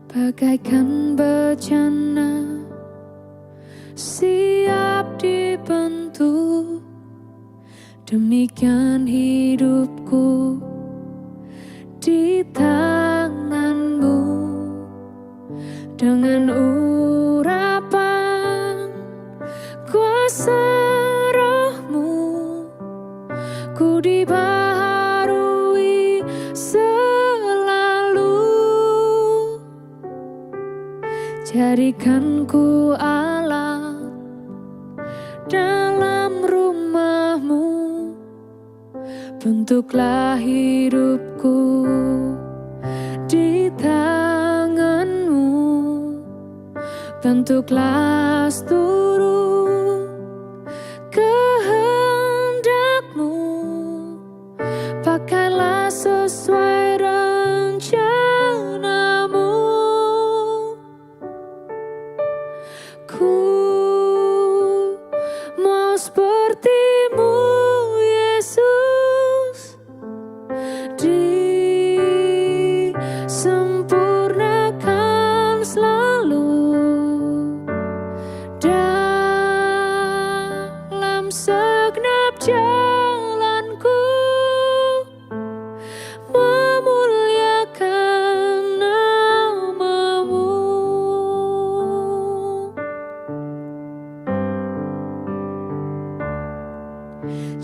bagaikan bencana siap dibentuk. Demikian hidupku di tanganmu, dengan urapan kuasa rohmu ku dibaharui selalu. Jadikan ku alat dalam rumahmu, bentuklah hidupku di tanganmu, bentuklah seluruh kehendakmu, pakailah sesuai rencanamu. Ku mau sepertimu, Yesus, disempurnakan selalu dalam segenap jalanku, memuliakan namamu.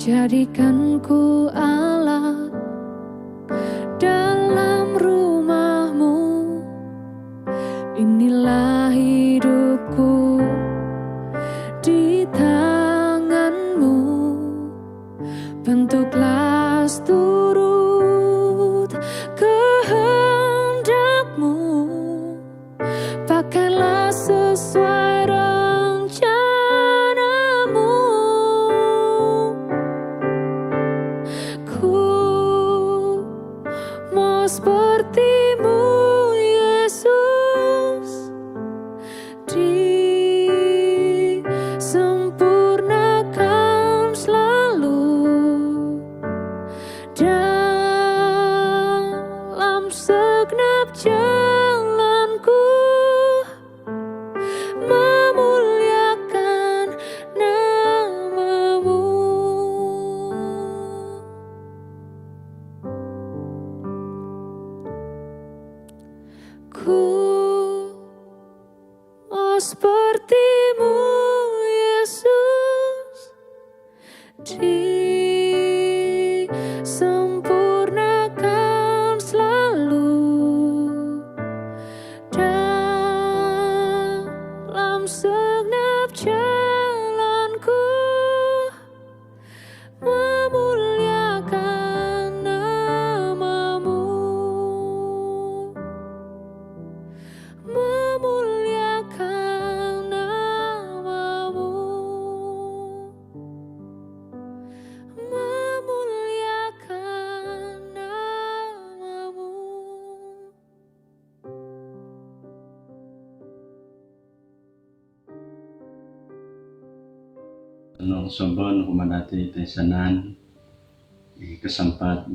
Jadikan ku alat dalam rumahmu, inilah hidupku di tanganmu, bentuklah seturut kehendakmu, pakailah sesuai rencanamu. Ku mau sepertimu, Yesus, disempurnakan selalu dalam segenap jalanku, memuliakan namamu. Ku mau sepertimu, Yesus, disempurnakan selalu dalam segenap jalanku, memuliakan namamu, memuliakan namamu, memuliakan namamu. Nong sombon humanati tesanan di kesempat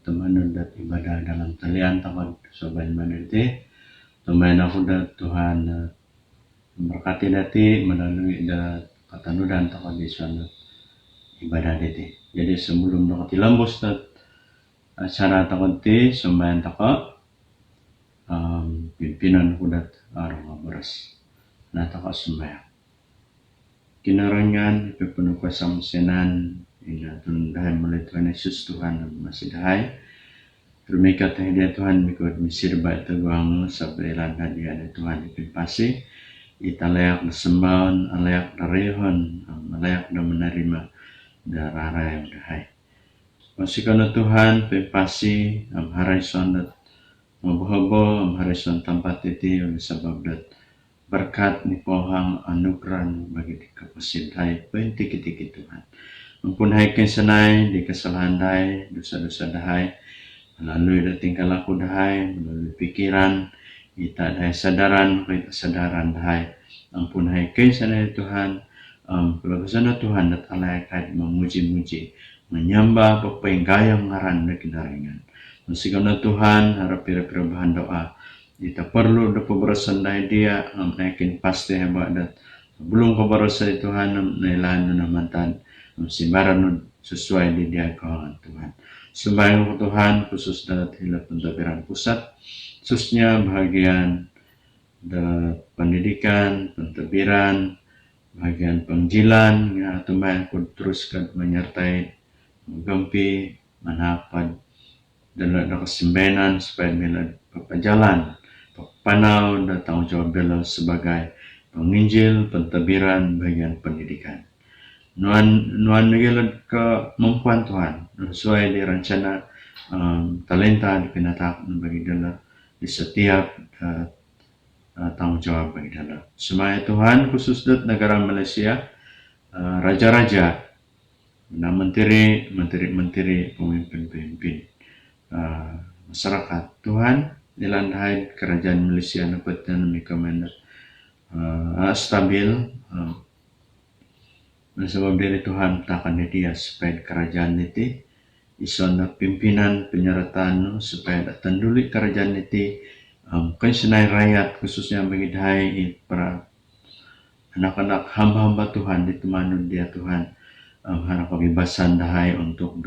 teman dat ibadah dalam talian takut sobat manete teman aku dat Tuhan memberkati dati melalui dat kata nudan takut di sana ibadah dati. Jadi sebelum takut dilambus dat acara takut ti sembahan takut pimpinan kudat arang beras na takut sembahan. Kinarangan pepenuh kuasa mesenan ina tundahan mulai Tuhan Yesus Tuhan masih dahai termikat dia Tuhan mikut misir baik teguang sabelan hadiah dari Tuhan ipin pasi ita layak disembahan layak darihon layak dan menerima darah yang dahai masih kana Tuhan pepasi harai sondat mabohobo harai son tempat itu oleh sebab dat berkat ni pohang anugerah bagi dikapasidai pentik-tik Tuhan. Ampun hai kesenai di kesalahan dai, dosa-dosa dahai, melalui tingkah laku dahai, melalui pikiran, kita dahai sadaran, kita sadaran dahai. Ampun hai kesenai Tuhan, pelaksanaan Tuhan dat alai kait memuji-muji, menyembah pepenggayang ngaran dan kedaringan. Mesikana Tuhan harap pira-pira bahan doa, Kita perlu da pabarasan dahil dia naikin pasti hebat dat belum pabarasan Tuhan nailan namantan simbaran sesuai di dia kawan Tuhan. Sembahyang Tuhan khusus dalam hilap pentadbiran pusat, khususnya bagian da pendidikan, pentadbiran, bagian penginjilan, ya Tuhan teruskan menyertai menggempi, menapad dalam kesembenan supaya bila berjalan panau dan tanggung jawab beliau sebagai penginjil, pentadbiran, bagian pendidikan. Nuan nagilad kemampuan Tuhan sesuai di rencana talenta dipinatak bagi dalam di setiap tanggung jawab bagi dalam. Semaya Tuhan khusus di negara Malaysia, raja-raja, menteri, pemimpin-pemimpin masyarakat Tuhan dilandai kerajaan Malaysia dapat dan stabil sebab dari Tuhan takkan dia supaya kerajaan itu isona pimpinan penyertaan supaya datang dulu kerajaan itu senai rakyat khususnya bagi dahai para anak-anak hamba-hamba Tuhan ditemani dia Tuhan harap kebebasan dahai untuk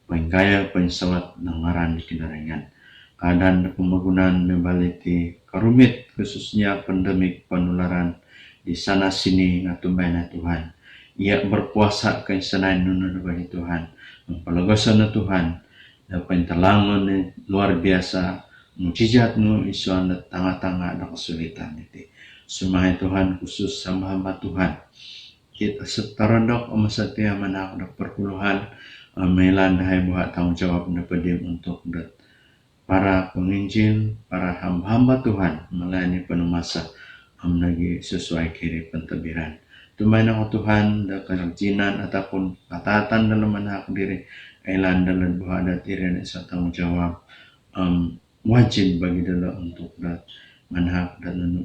penggaya pensawat nangaran di kendaraan keadaan pembangunan membaliti karumit khususnya pandemik penularan di sana sini ngatumbana Tuhan ia berpuasa ke sana nunun bagi Tuhan mempelagasan Tuhan dapat telangon luar biasa mujizat nu isuan tengah-tengah ada kesulitan itu semua Tuhan khusus hamba-hamba Tuhan kita setarandok setia manak perpuluhan melan dahai buat tanggung jawab dapat untuk para penginjil, para hamba-hamba Tuhan melayani penuh masa lagi sesuai kiri pentadbiran. Tumai ako Tuhan da kanagjinan ataupun kataatan dalam manahak diri ailan dalam buhadat diri sa tanggung jawab wajib bagi dalam untuk manahak dan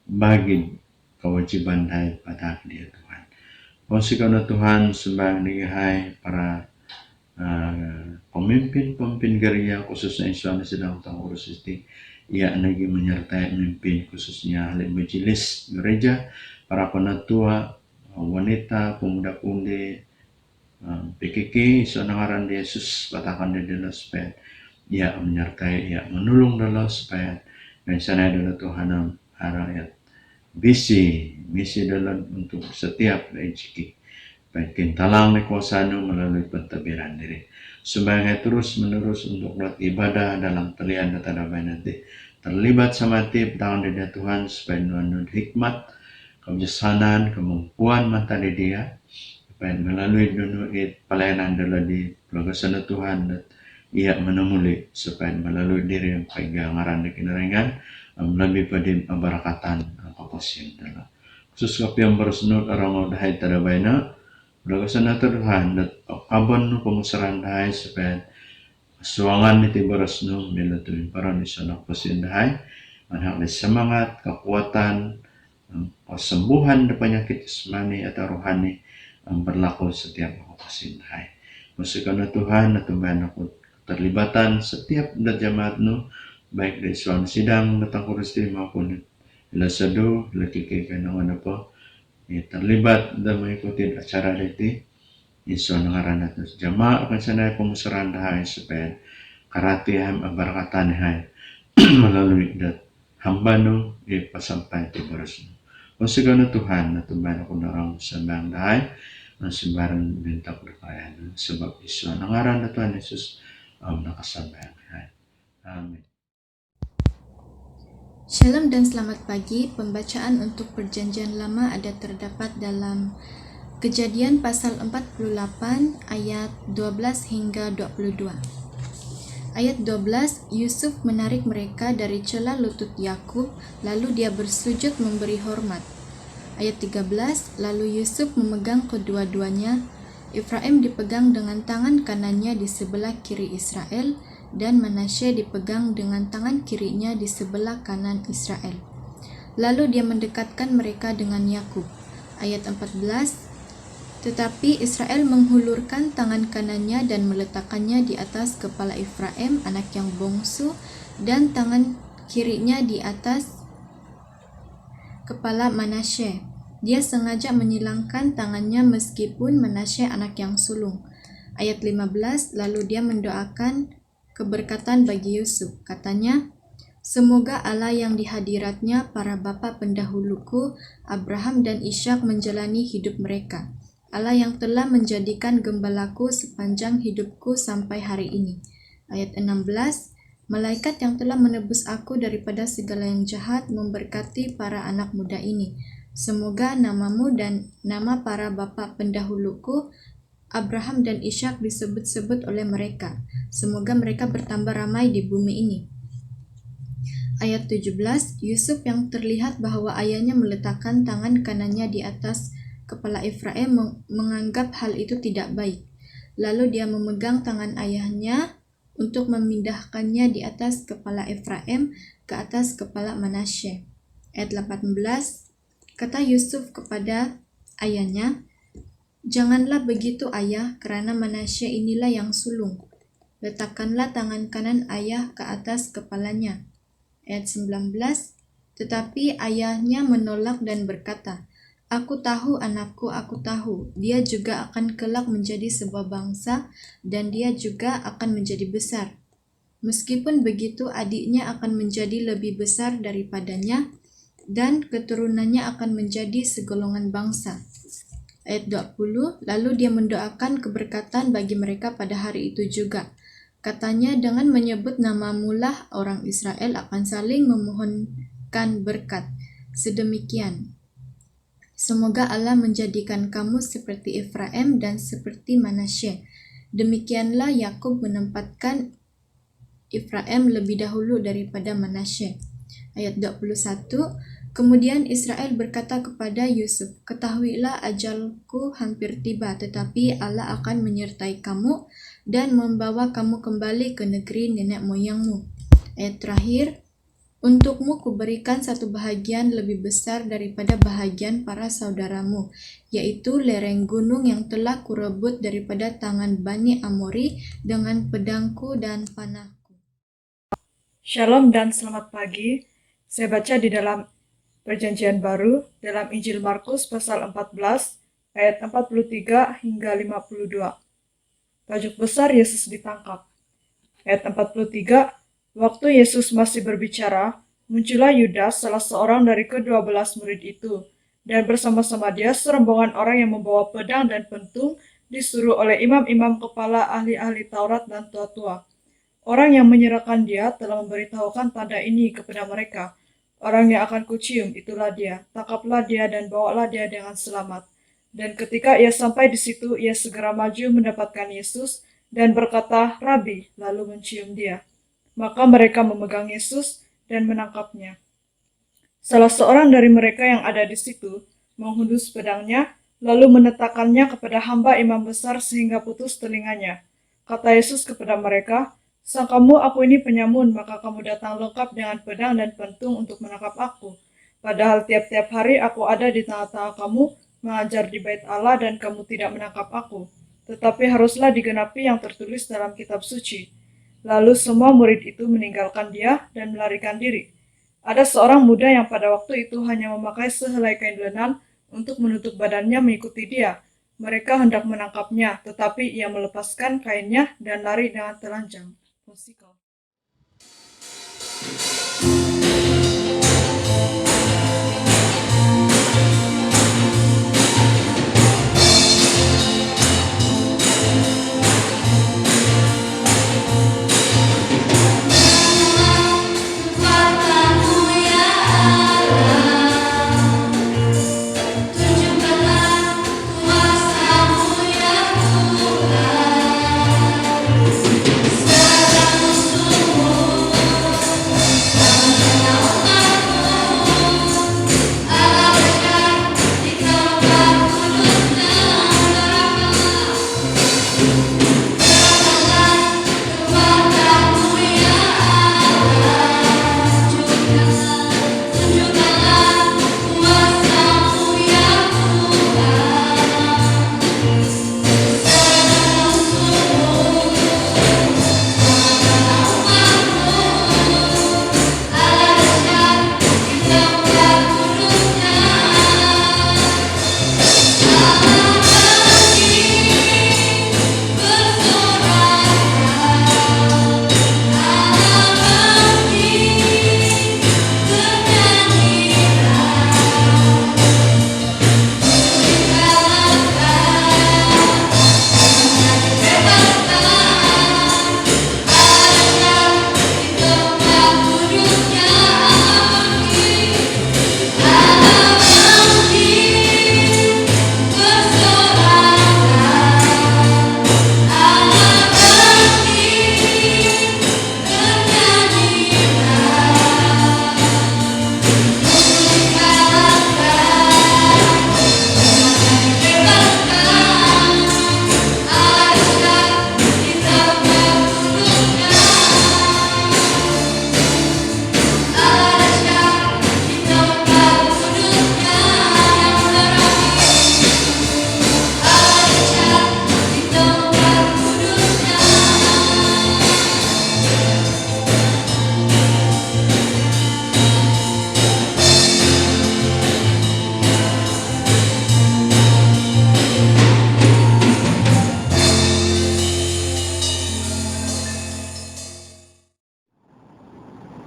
bagi kewajiban dahil patak dia Tuhan. Konsikaw na Tuhan sembang nigihai para pemimpin gereja khususnya Islam sedang urus itu ia lagi menyertai pemimpin khususnya ahli majelis gereja, para penatua, wanita, pemuda-pemudi, PKK, sonangaran Yesus katakan di dalam supaya ia menyertai, ia menolong dalam supaya dan sana adalah Tuhan rakyat misi dalam untuk setiap rezeki. Baik talang ni kuasano melalui pentadbiran diri. Sebagai terus menerus untuk buat ibadah dalam talian dan tadabai nanti terlibat sama tip tahun di Tuhan supaya menurut hikmat, kebijaksanaan, kemampuan mata di dia supaya melalui dunia pelayanan dalam di pelagasan Tuhan dan ia menemui supaya melalui diri yang pengaran di kinaringan lebih pada barakatan kapasian dalam khusus kapi yang bersenut orang dahai tadabaina pelagasan Tuhan dan abon pengusaran dahai supaya suangan niti berasno bila tuwing para di sana kapasian dahai manhak semangat, kekuatan, kesembuhan dari penyakit jasmani atau rohani berlaku setiap kapasian dahai. Musikauna Tuhan atau aku terlibatan setiap jamaat nu baik dari suan sidang datang kuristi maupun ila sadu lagi kanangan apa terlibat dan mengikuti acara itu isu ngaran atau jamaah akan sana pengusaran dahai supaya karati barakatan hai melalui hamba nu pasampai ti boros nu musikauna Tuhan atau aku narang sembang dahai sembarang bentak berkayaan sebab isu ngaran Tuhan Yesus nakasambang hai amin. Shalom dan selamat pagi. Pembacaan untuk Perjanjian Lama ada terdapat dalam Kejadian pasal 48 ayat 12 hingga 22. Ayat 12, Yusuf menarik mereka dari celah lutut Yakub, lalu dia bersujud memberi hormat. Ayat 13, lalu Yusuf memegang kedua-duanya. Efraim dipegang dengan tangan kanannya di sebelah kiri Israel, dan Manasye dipegang dengan tangan kirinya di sebelah kanan Israel. Lalu dia mendekatkan mereka dengan Yakub. Ayat 14, Tetapi Israel menghulurkan tangan kanannya dan meletakkannya di atas kepala Efraim, anak yang bongsu, dan tangan kirinya di atas kepala Manasye. Dia sengaja menyilangkan tangannya meskipun Manasye anak yang sulung. Ayat 15, lalu dia mendoakan keberkatan bagi Yusuf. Katanya, semoga Allah yang di hadiratnya para bapa pendahuluku, Abraham dan Ishak menjalani hidup mereka. Allah yang telah menjadikan gembalaku sepanjang hidupku sampai hari ini. Ayat 16, malaikat yang telah menebus aku daripada segala yang jahat memberkati para anak muda ini. Semoga namamu dan nama para bapa pendahuluku, Abraham dan Ishak disebut-sebut oleh mereka. Semoga mereka bertambah ramai di bumi ini. Ayat 17, Yusuf yang terlihat bahwa ayahnya meletakkan tangan kanannya di atas kepala Efraim menganggap hal itu tidak baik. Lalu dia memegang tangan ayahnya untuk memindahkannya di atas kepala Efraim ke atas kepala Manasye. Ayat 18, kata Yusuf kepada ayahnya, janganlah begitu ayah, kerana Manasye inilah yang sulung. Letakkanlah tangan kanan ayah ke atas kepalanya. Ayat 19, tetapi ayahnya menolak dan berkata, aku tahu anakku, aku tahu. Dia juga akan kelak menjadi sebuah bangsa dan dia juga akan menjadi besar. Meskipun begitu, adiknya akan menjadi lebih besar daripadanya dan keturunannya akan menjadi segolongan bangsa. Ayat 20, lalu dia mendoakan keberkatan bagi mereka pada hari itu juga. Katanya, dengan menyebut namamulah orang Israel akan saling memohonkan berkat. Sedemikian. Semoga Allah menjadikan kamu seperti Efraim dan seperti Manasye. Demikianlah Yakub menempatkan Efraim lebih dahulu daripada Manasye. Ayat 21, kemudian Israel berkata kepada Yusuf, ketahuilah ajalku hampir tiba, tetapi Allah akan menyertai kamu dan membawa kamu kembali ke negeri nenek moyangmu. Ayat terakhir, untukmu kuberikan satu bahagian lebih besar daripada bahagian para saudaramu, yaitu lereng gunung yang telah kurebut daripada tangan Bani Amori dengan pedangku dan panahku. Shalom dan selamat pagi. Saya baca di dalam Perjanjian Baru, dalam Injil Markus pasal 14, ayat 43 hingga 52. Tajuk besar Yesus ditangkap. Ayat 43, waktu Yesus masih berbicara, muncullah Yudas, salah seorang dari ke-12 murid itu, dan bersama-sama dia serombongan orang yang membawa pedang dan pentung disuruh oleh imam-imam kepala ahli-ahli Taurat dan tua-tua. Orang yang menyerahkan dia telah memberitahukan tanda ini kepada mereka. Orang yang akan kucium, itulah dia. Tangkaplah dia dan bawalah dia dengan selamat. Dan ketika ia sampai di situ, ia segera maju mendapatkan Yesus dan berkata, Rabi, lalu mencium dia. Maka mereka memegang Yesus dan menangkapnya. Salah seorang dari mereka yang ada di situ menghundus pedangnya, lalu menetakannya kepada hamba imam besar sehingga putus telinganya. Kata Yesus kepada mereka, sangkamu aku ini penyamun, maka kamu datang lengkap dengan pedang dan pentung untuk menangkap aku. Padahal tiap-tiap hari aku ada di tengah-tengah kamu, mengajar di bait Allah dan kamu tidak menangkap aku. Tetapi haruslah digenapi yang tertulis dalam kitab suci. Lalu semua murid itu meninggalkan dia dan melarikan diri. Ada seorang muda yang pada waktu itu hanya memakai sehelai kain lenan untuk menutup badannya mengikuti dia. Mereka hendak menangkapnya, tetapi ia melepaskan kainnya dan lari dengan telanjang. Musikal.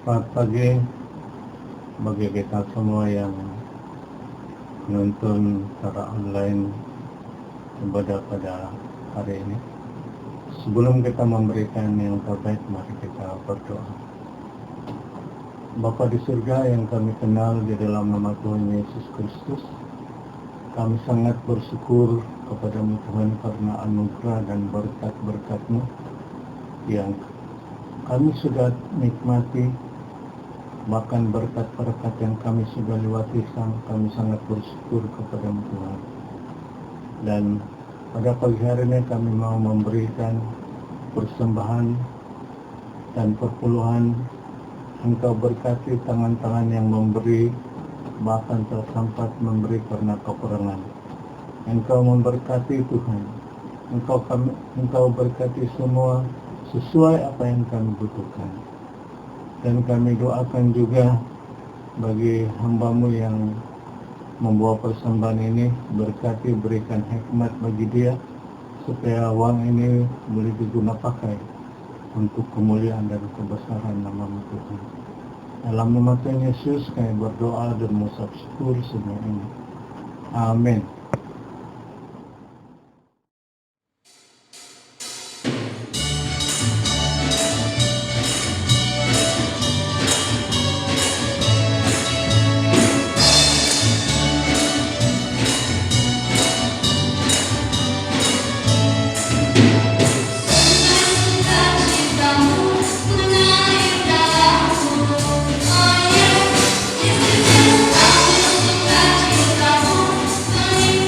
Selamat pagi bagi kita semua yang menonton secara online ibadah pada hari ini. Sebelum kita memberikan yang terbaik, mari kita berdoa. Bapa di surga yang kami kenal di dalam nama Tuhan Yesus Kristus, kami sangat bersyukur kepada-Mu Tuhan karena anugerah dan berkat-berkat-Mu yang kami sudah nikmati. Bahkan berkat-berkat yang kami sudah lewati, kami sangat bersyukur kepada-Mu Tuhan. Dan pada pagi hari ini kami mau memberikan persembahan dan perpuluhan. Engkau berkati tangan-tangan yang memberi, bahkan tersampat memberi karena kekurangan. Engkau memberkati Tuhan. Engkau berkati semua sesuai apa yang kami butuhkan. Dan kami doakan juga bagi hamba-Mu yang membawa persembahan ini, berkati, berikan hikmat bagi dia, supaya uang ini boleh digunakan pakai untuk kemuliaan dan kebesaran nama-Mu Tuhan. Dalam nama Tuhan Yesus kami berdoa dan mengucap syukur semua ini. Amin. Cintamu mengalir dalamku, ayo, Yesus cintamu mengalir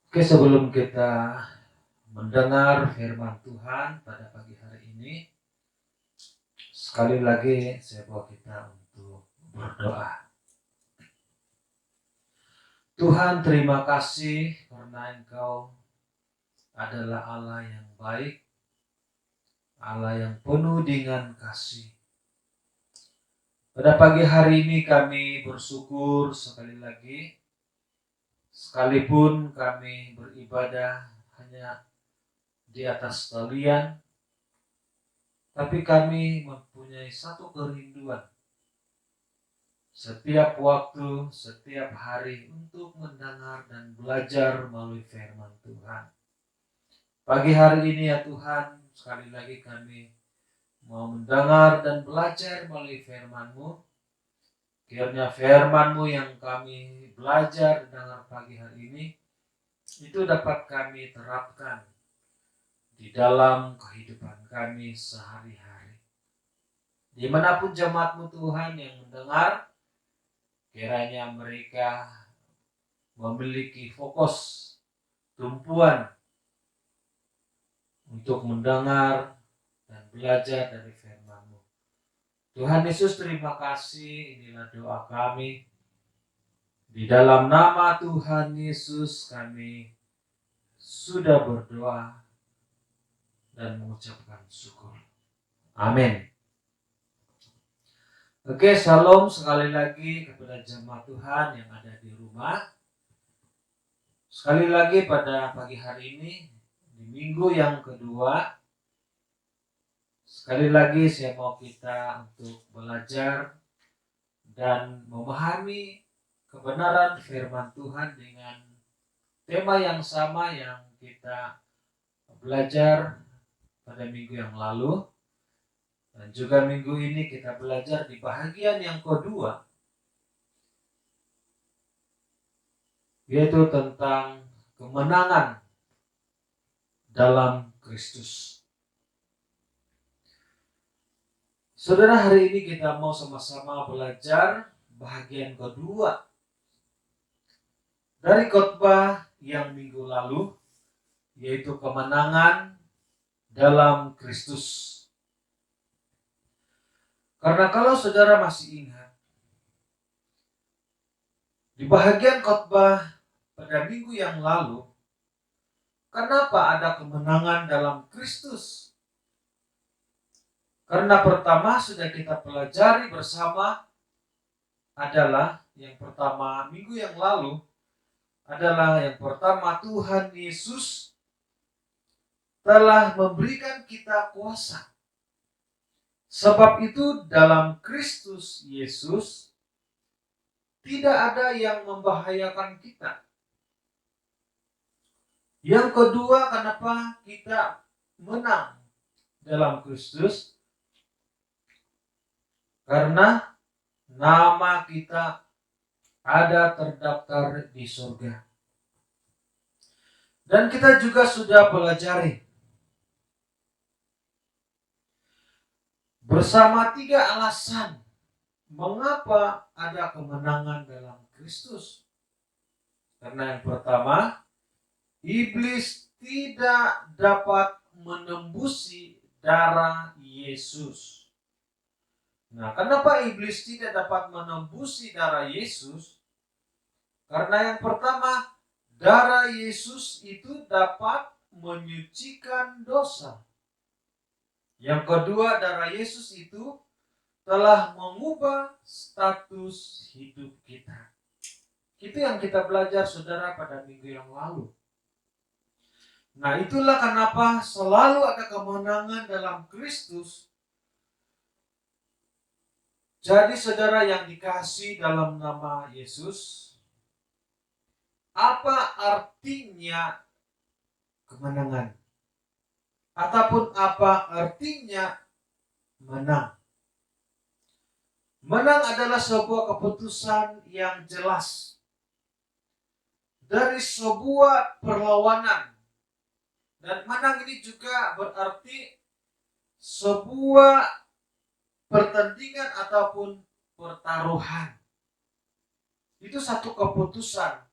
Oke, sebelum kita mendengar firman Tuhan pada pagi hari ini, sekali lagi saya bawa kita untuk berdoa. Tuhan, terima kasih karena Engkau adalah Allah yang baik, Allah yang penuh dengan kasih. Pada pagi hari ini kami bersyukur sekali lagi, sekalipun kami beribadah hanya di atas talian, tapi kami mempunyai satu kerinduan setiap waktu, setiap hari untuk mendengar dan belajar melalui firman Tuhan. Pagi hari ini ya Tuhan, sekali lagi kami mau mendengar dan belajar melalui firman-Mu. Kiranya firman-Mu yang kami belajar dan dengar pagi hari ini, itu dapat kami terapkan di dalam kehidupan kami sehari-hari. Dimanapun jemaat-Mu Tuhan yang mendengar, kiranya mereka memiliki fokus, tumpuan untuk mendengar dan belajar dari firman-Mu. Tuhan Yesus, terima kasih. Inilah doa kami. Di dalam nama Tuhan Yesus kami sudah berdoa dan mengucapkan syukur. Amin. Oke, shalom sekali lagi kepada jemaat Tuhan yang ada di rumah. Sekali lagi pada pagi hari ini, di minggu yang kedua, sekali lagi saya mau kita untuk belajar dan memahami kebenaran firman Tuhan dengan tema yang sama yang kita belajar pada minggu yang lalu. Dan juga minggu ini kita belajar di bahagian yang kedua, yaitu tentang kemenangan dalam Kristus. Saudara, hari ini kita mau sama-sama belajar bahagian kedua dari khotbah yang minggu lalu, yaitu kemenangan dalam Kristus. Karena kalau saudara masih ingat, di bahagian khotbah pada minggu yang lalu, kenapa ada kemenangan dalam Kristus? Karena pertama sudah kita pelajari bersama adalah yang pertama minggu yang lalu adalah yang pertama Tuhan Yesus telah memberikan kita kuasa. Sebab itu dalam Kristus Yesus tidak ada yang membahayakan kita. Yang kedua, kenapa kita menang dalam Kristus? Karena nama kita ada terdaftar di surga. Dan kita juga sudah pelajari bersama 3 alasan mengapa ada kemenangan dalam Kristus. Karena yang pertama, iblis tidak dapat menembusi darah Yesus. Nah, kenapa iblis tidak dapat menembusi darah Yesus? Karena yang pertama, darah Yesus itu dapat menyucikan dosa. Yang kedua, darah Yesus itu telah mengubah status hidup kita. Itu yang kita belajar saudara pada minggu yang lalu. Nah, itulah kenapa selalu ada kemenangan dalam Kristus. Jadi saudara yang dikasih dalam nama Yesus, apa artinya kemenangan? Ataupun apa artinya menang? Menang adalah sebuah keputusan yang jelas dari sebuah perlawanan. Dan menang ini juga berarti sebuah pertandingan ataupun pertaruhan. Itu satu keputusan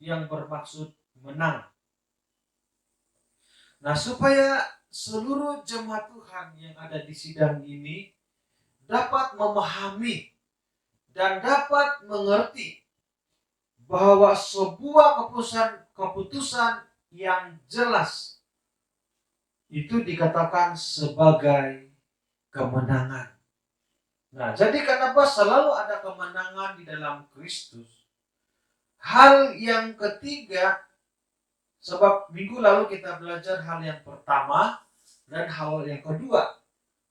yang bermaksud menang. Nah, supaya seluruh jemaat Tuhan yang ada di sidang ini dapat memahami dan dapat mengerti bahwa sebuah keputusan yang jelas itu dikatakan sebagai kemenangan. Nah, jadi kenapa selalu ada kemenangan di dalam Kristus? Hal yang ketiga, sebab minggu lalu kita belajar hal yang pertama dan hal yang kedua.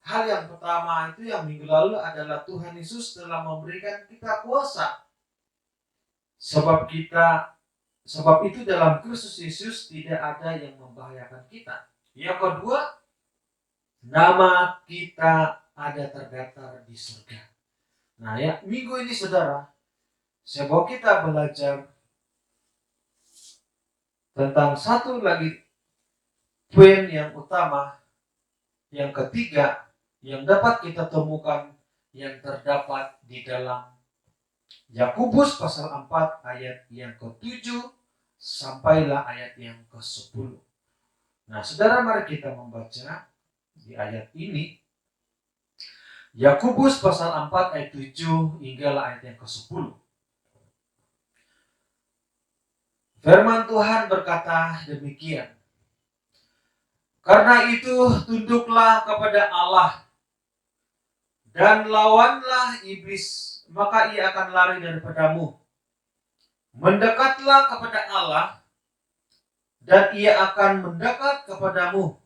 Hal yang pertama itu yang minggu lalu adalah Tuhan Yesus telah memberikan kita kuasa. Sebab itu dalam Kristus Yesus tidak ada yang membahayakan kita. Yang kedua, nama kita ada terdaftar di surga. Nah, ya, minggu ini saudara, sebab kita belajar tentang satu lagi poin yang utama, yang ketiga, yang dapat kita temukan yang terdapat di dalam Yakobus pasal 4 ayat yang ke-7 sampailah ayat yang ke-10. Nah, saudara, mari kita membaca di ayat ini. Yakobus pasal 4 ayat 7 hinggalah ayat yang ke-10. Firman Tuhan berkata demikian. Karena itu tunduklah kepada Allah dan lawanlah iblis, maka ia akan lari daripadamu. Mendekatlah kepada Allah dan ia akan mendekat kepadamu.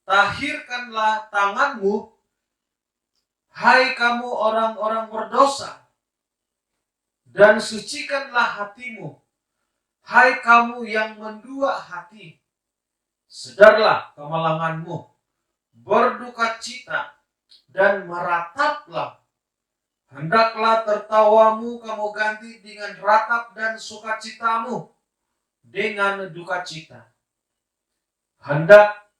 Tahirkanlah tanganmu, hai kamu orang-orang berdosa, dan sucikanlah hatimu, hai kamu yang mendua hati. Sedarlah kemalanganmu, berduka cita, dan merataplah. Hendaklah tertawamu kamu ganti dengan ratap dan sukacitamu dengan duka cita. Hendak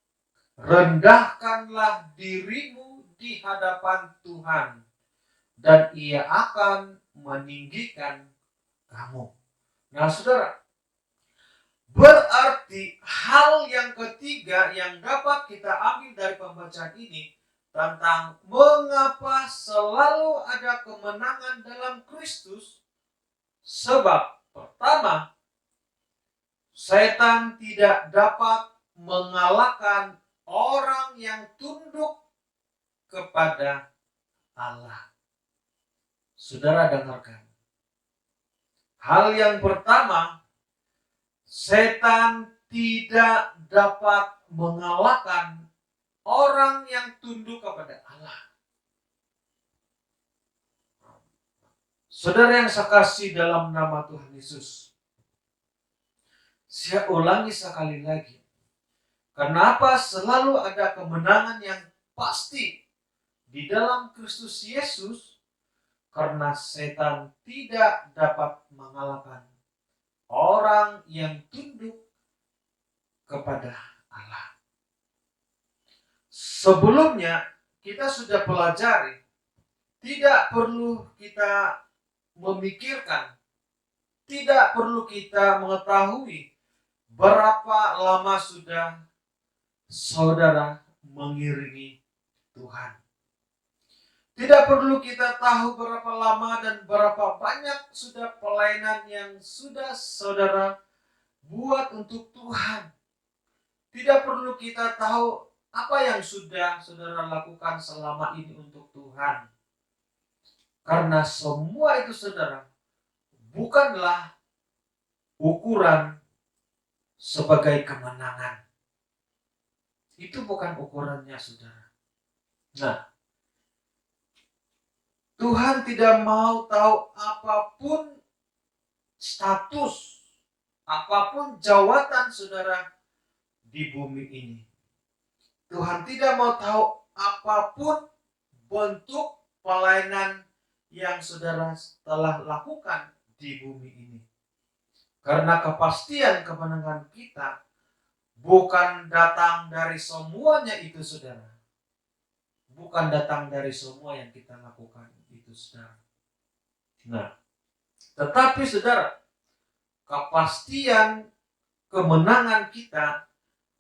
rendahkanlah dirimu di hadapan Tuhan, dan ia akan meninggikan kamu. Nah, saudara, berarti hal yang ketiga yang dapat kita ambil dari pembacaan ini tentang mengapa selalu ada kemenangan dalam Kristus. Sebab pertama, setan tidak dapat mengalahkan orang yang tunduk kepada Allah. Saudara dengarkan. Hal yang pertama, setan tidak dapat mengalahkan orang yang tunduk kepada Allah. Saudara yang saya kasih dalam nama Tuhan Yesus, saya ulangi sekali lagi. Kenapa selalu ada kemenangan yang pasti di dalam Kristus Yesus? Karena setan tidak dapat mengalahkan orang yang tunduk kepada Allah. Sebelumnya kita sudah pelajari, tidak perlu kita memikirkan, tidak perlu kita mengetahui berapa lama sudah saudara mengiringi Tuhan. Tidak perlu kita tahu berapa lama dan berapa banyak sudah pelayanan yang sudah saudara buat untuk Tuhan. Tidak perlu kita tahu apa yang sudah saudara lakukan selama ini untuk Tuhan. Karena semua itu saudara bukanlah ukuran sebagai kemenangan. Itu bukan ukurannya saudara. Nah, Tuhan tidak mau tahu apapun status, apapun jawatan saudara di bumi ini. Tuhan tidak mau tahu apapun bentuk pelayanan yang saudara telah lakukan di bumi ini. Karena kepastian kemenangan kita bukan datang dari semuanya itu saudara. Bukan datang dari semua yang kita lakukan itu saudara. Nah, tetapi saudara, kepastian kemenangan kita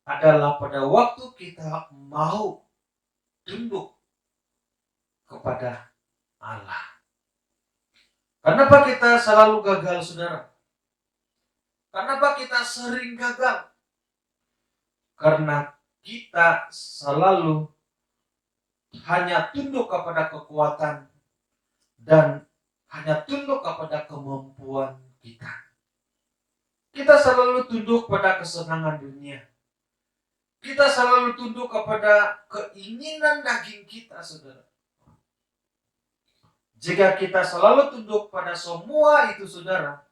adalah pada waktu kita mau tunduk kepada Allah. Kenapa kita selalu gagal, saudara? Kenapa kita sering gagal? Karena kita selalu hanya tunduk kepada kekuatan dan hanya tunduk kepada kemampuan kita. Kita selalu tunduk pada kesenangan dunia. Kita selalu tunduk kepada keinginan daging kita, saudara. Jika kita selalu tunduk pada semua itu, saudara,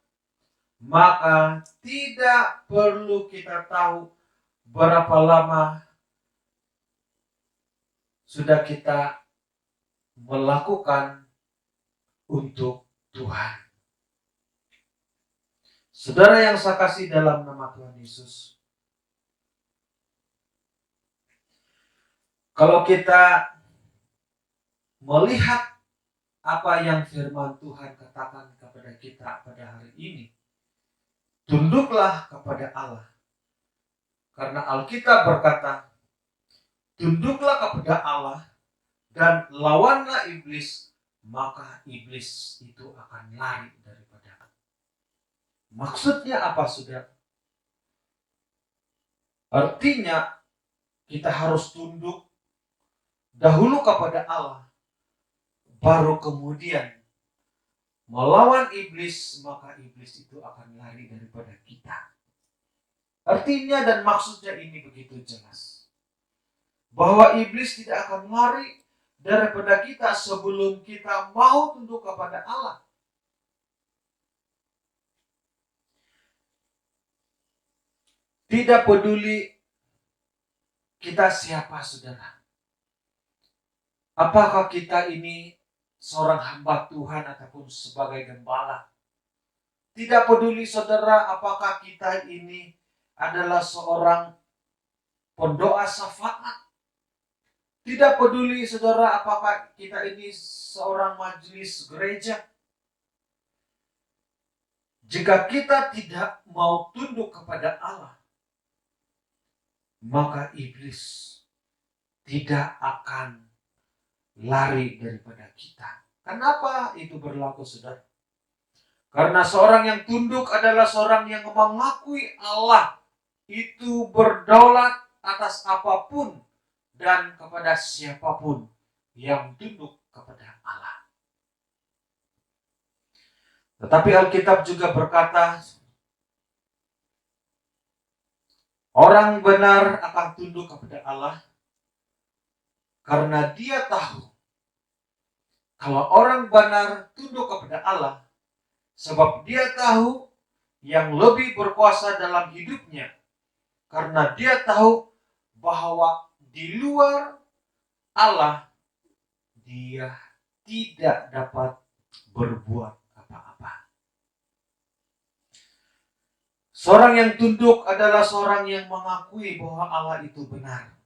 maka tidak perlu kita tahu berapa lama sudah kita melakukan untuk Tuhan. Saudara yang saya kasih dalam nama Tuhan Yesus, kalau kita melihat apa yang firman Tuhan katakan kepada kita pada hari ini, tunduklah kepada Allah. Karena Alkitab berkata, tunduklah kepada Allah dan lawanlah iblis, maka iblis itu akan lari daripada. Maksudnya apa, saudara? Artinya kita harus tunduk dahulu kepada Allah, baru kemudian melawan iblis, maka iblis itu akan lari daripada kita. Artinya dan maksudnya ini begitu jelas, bahwa iblis tidak akan lari daripada kita sebelum kita mau tunduk kepada Allah. Tidak peduli kita siapa, saudara. Apakah kita ini seorang hamba Tuhan ataupun sebagai gembala. Tidak peduli, saudara, apakah kita ini adalah seorang pendoa syafaat. Tidak peduli, saudara, apakah kita ini seorang majelis gereja. Jika kita tidak mau tunduk kepada Allah, maka iblis tidak akan lari daripada kita. Kenapa itu berlaku, saudara? Karena seorang yang tunduk adalah seorang yang mengakui Allah itu berdaulat atas apapun dan kepada siapapun yang tunduk kepada Allah. Tetapi Alkitab juga berkata, orang benar akan tunduk kepada Allah karena dia tahu kalau orang benar tunduk kepada Allah, sebab dia tahu yang lebih berkuasa dalam hidupnya, karena dia tahu bahwa di luar Allah dia tidak dapat berbuat apa-apa. Seorang yang tunduk adalah seorang yang mengakui bahwa Allah itu benar.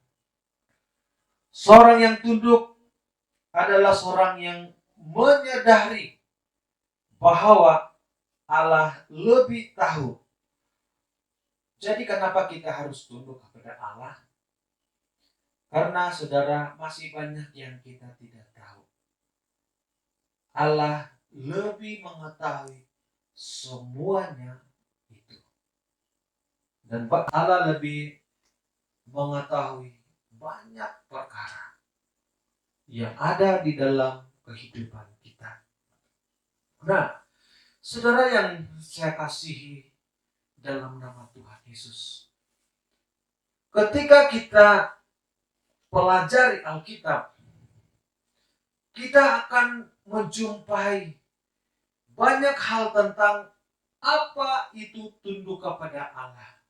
Seorang yang tunduk adalah seorang yang menyadari bahwa Allah lebih tahu. Jadi kenapa kita harus tunduk kepada Allah? Karena, saudara, masih banyak yang kita tidak tahu. Allah lebih mengetahui semuanya itu. Dan Allah lebih mengetahui banyak perkara yang ada di dalam kehidupan kita. Nah, saudara yang saya kasihi dalam nama Tuhan Yesus, ketika kita pelajari Alkitab, kita akan menjumpai banyak hal tentang apa itu tunduk kepada Allah.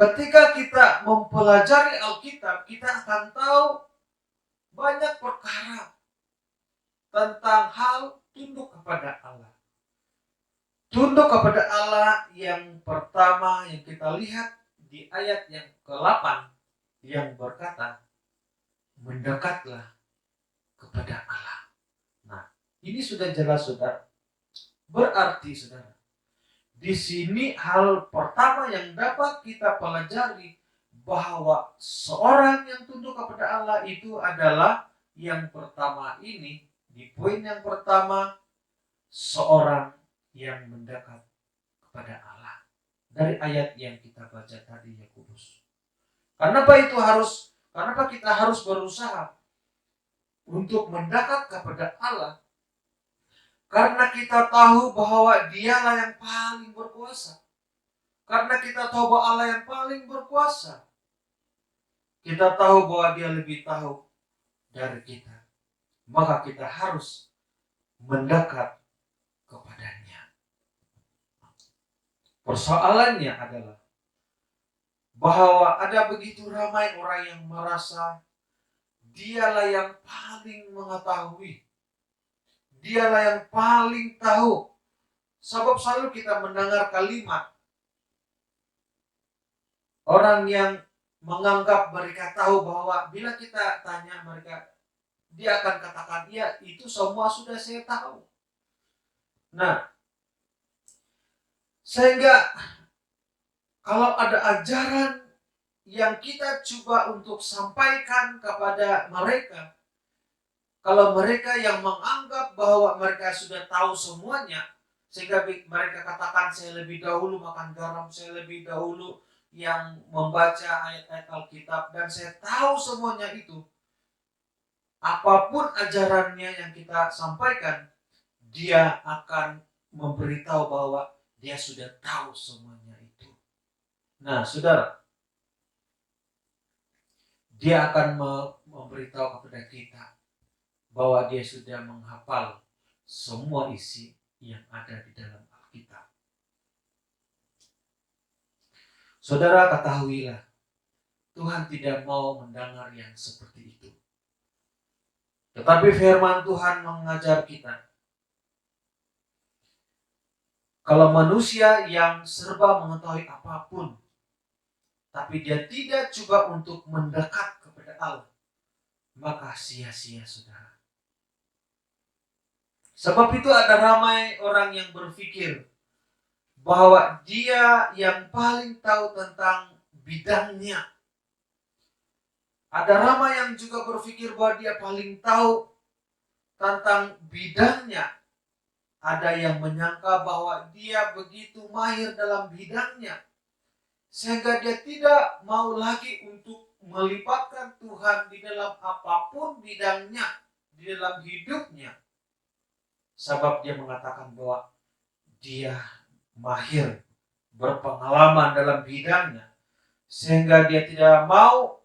Ketika kita mempelajari Alkitab, kita akan tahu banyak perkara tentang hal tunduk kepada Allah. Tunduk kepada Allah yang pertama yang kita lihat di ayat yang ke-8 yang berkata, mendekatlah kepada Allah. Nah, ini sudah jelas, saudara. Berarti, saudara, Di sini hal pertama yang dapat kita pelajari bahwa seorang yang tunduk kepada Allah itu adalah yang pertama ini, di poin yang pertama, seorang yang mendekat kepada Allah. Dari ayat yang kita baca tadi, Yakobus. Kenapa kita harus berusaha untuk mendekat kepada Allah? Karena kita tahu bahwa Dialah yang paling berkuasa. Karena kita tahu bahwa Allah yang paling berkuasa. Kita tahu bahwa Dia lebih tahu dari kita. Maka kita harus mendekat kepadanya. Persoalannya adalah bahwa ada begitu ramai orang yang merasa Dialah yang paling mengetahui. Dialah yang paling tahu. Sebab selalu kita mendengar kalimat orang yang menganggap mereka tahu, bahwa bila kita tanya mereka, dia akan katakan, ya itu semua sudah saya tahu. Nah, sehingga kalau ada ajaran yang kita coba untuk sampaikan kepada mereka, kalau mereka yang menganggap bahwa mereka sudah tahu semuanya, sehingga mereka katakan saya lebih dahulu makan garam, saya lebih dahulu yang membaca ayat-ayat Alkitab, dan saya tahu semuanya itu. Apapun ajarannya yang kita sampaikan, dia akan memberitahu bahwa dia sudah tahu semuanya itu. Nah, saudara, dia akan memberitahu kepada kita bahwa dia sudah menghafal semua isi yang ada di dalam Alkitab. Saudara, ketahuilah, Tuhan tidak mau mendengar yang seperti itu. Tetapi firman Tuhan mengajar kita, kalau manusia yang serba mengetahui apapun, tapi dia tidak coba untuk mendekat kepada Allah, maka sia-sia, saudara. Sebab itu ada ramai orang yang berpikir bahwa dia yang paling tahu tentang bidangnya. Ada ramai yang juga berpikir bahwa dia paling tahu tentang bidangnya. Ada yang menyangka bahwa dia begitu mahir dalam bidangnya, sehingga dia tidak mau lagi untuk melibatkan Tuhan di dalam apapun bidangnya, di dalam hidupnya. Sebab dia mengatakan bahwa dia mahir, berpengalaman dalam bidangnya, sehingga dia tidak mau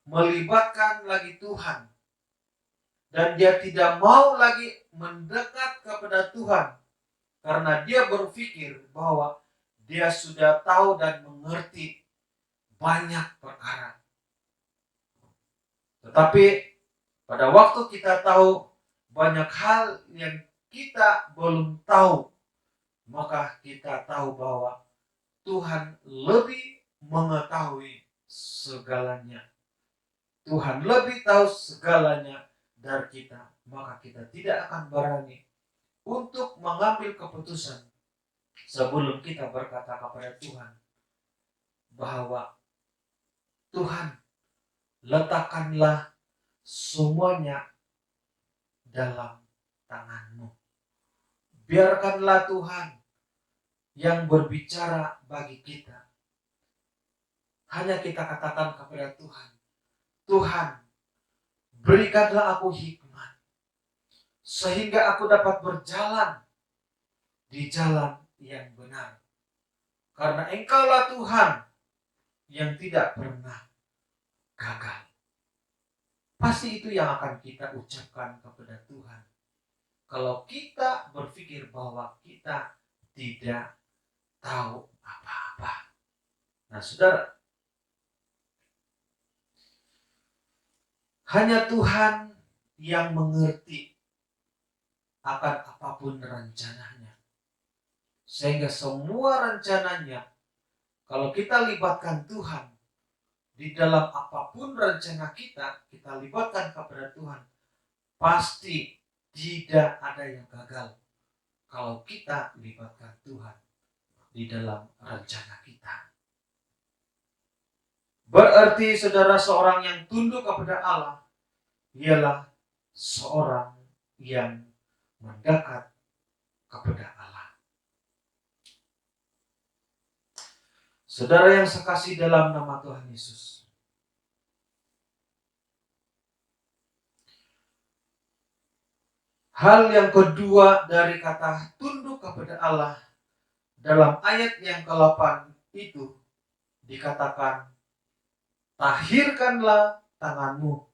melibatkan lagi Tuhan. Dan dia tidak mau lagi mendekat kepada Tuhan, karena dia berpikir bahwa dia sudah tahu dan mengerti banyak perkara. Tetapi pada waktu kita tahu banyak hal yang kita belum tahu, maka kita tahu bahwa Tuhan lebih mengetahui segalanya. Tuhan lebih tahu segalanya dari kita, maka kita tidak akan berani untuk mengambil keputusan sebelum kita berkata kepada Tuhan bahwa Tuhan, letakkanlah semuanya dalam tangan-Mu. Biarkanlah Tuhan yang berbicara bagi kita. Hanya kita katakan kepada Tuhan, Tuhan, berikanlah aku hikmat, sehingga aku dapat berjalan di jalan yang benar. Karena Engkaulah Tuhan yang tidak pernah gagal. Pasti itu yang akan kita ucapkan kepada Tuhan. Kalau kita berpikir bahwa kita tidak tahu apa-apa. Nah, saudara, hanya Tuhan yang mengerti akan apapun rencananya. Sehingga semua rencananya, kalau kita libatkan Tuhan di dalam apapun rencana kita, kita libatkan kepada Tuhan, pasti tidak ada yang gagal kalau kita libatkan Tuhan. di dalam rencana kita. Berarti saudara, seorang yang tunduk kepada Allah ialah seorang yang mendekat kepada Allah. Saudara yang sekasih dalam nama Tuhan Yesus, hal yang kedua dari kata tunduk kepada Allah dalam ayat yang ke-8 itu dikatakan, tahirkanlah tanganmu,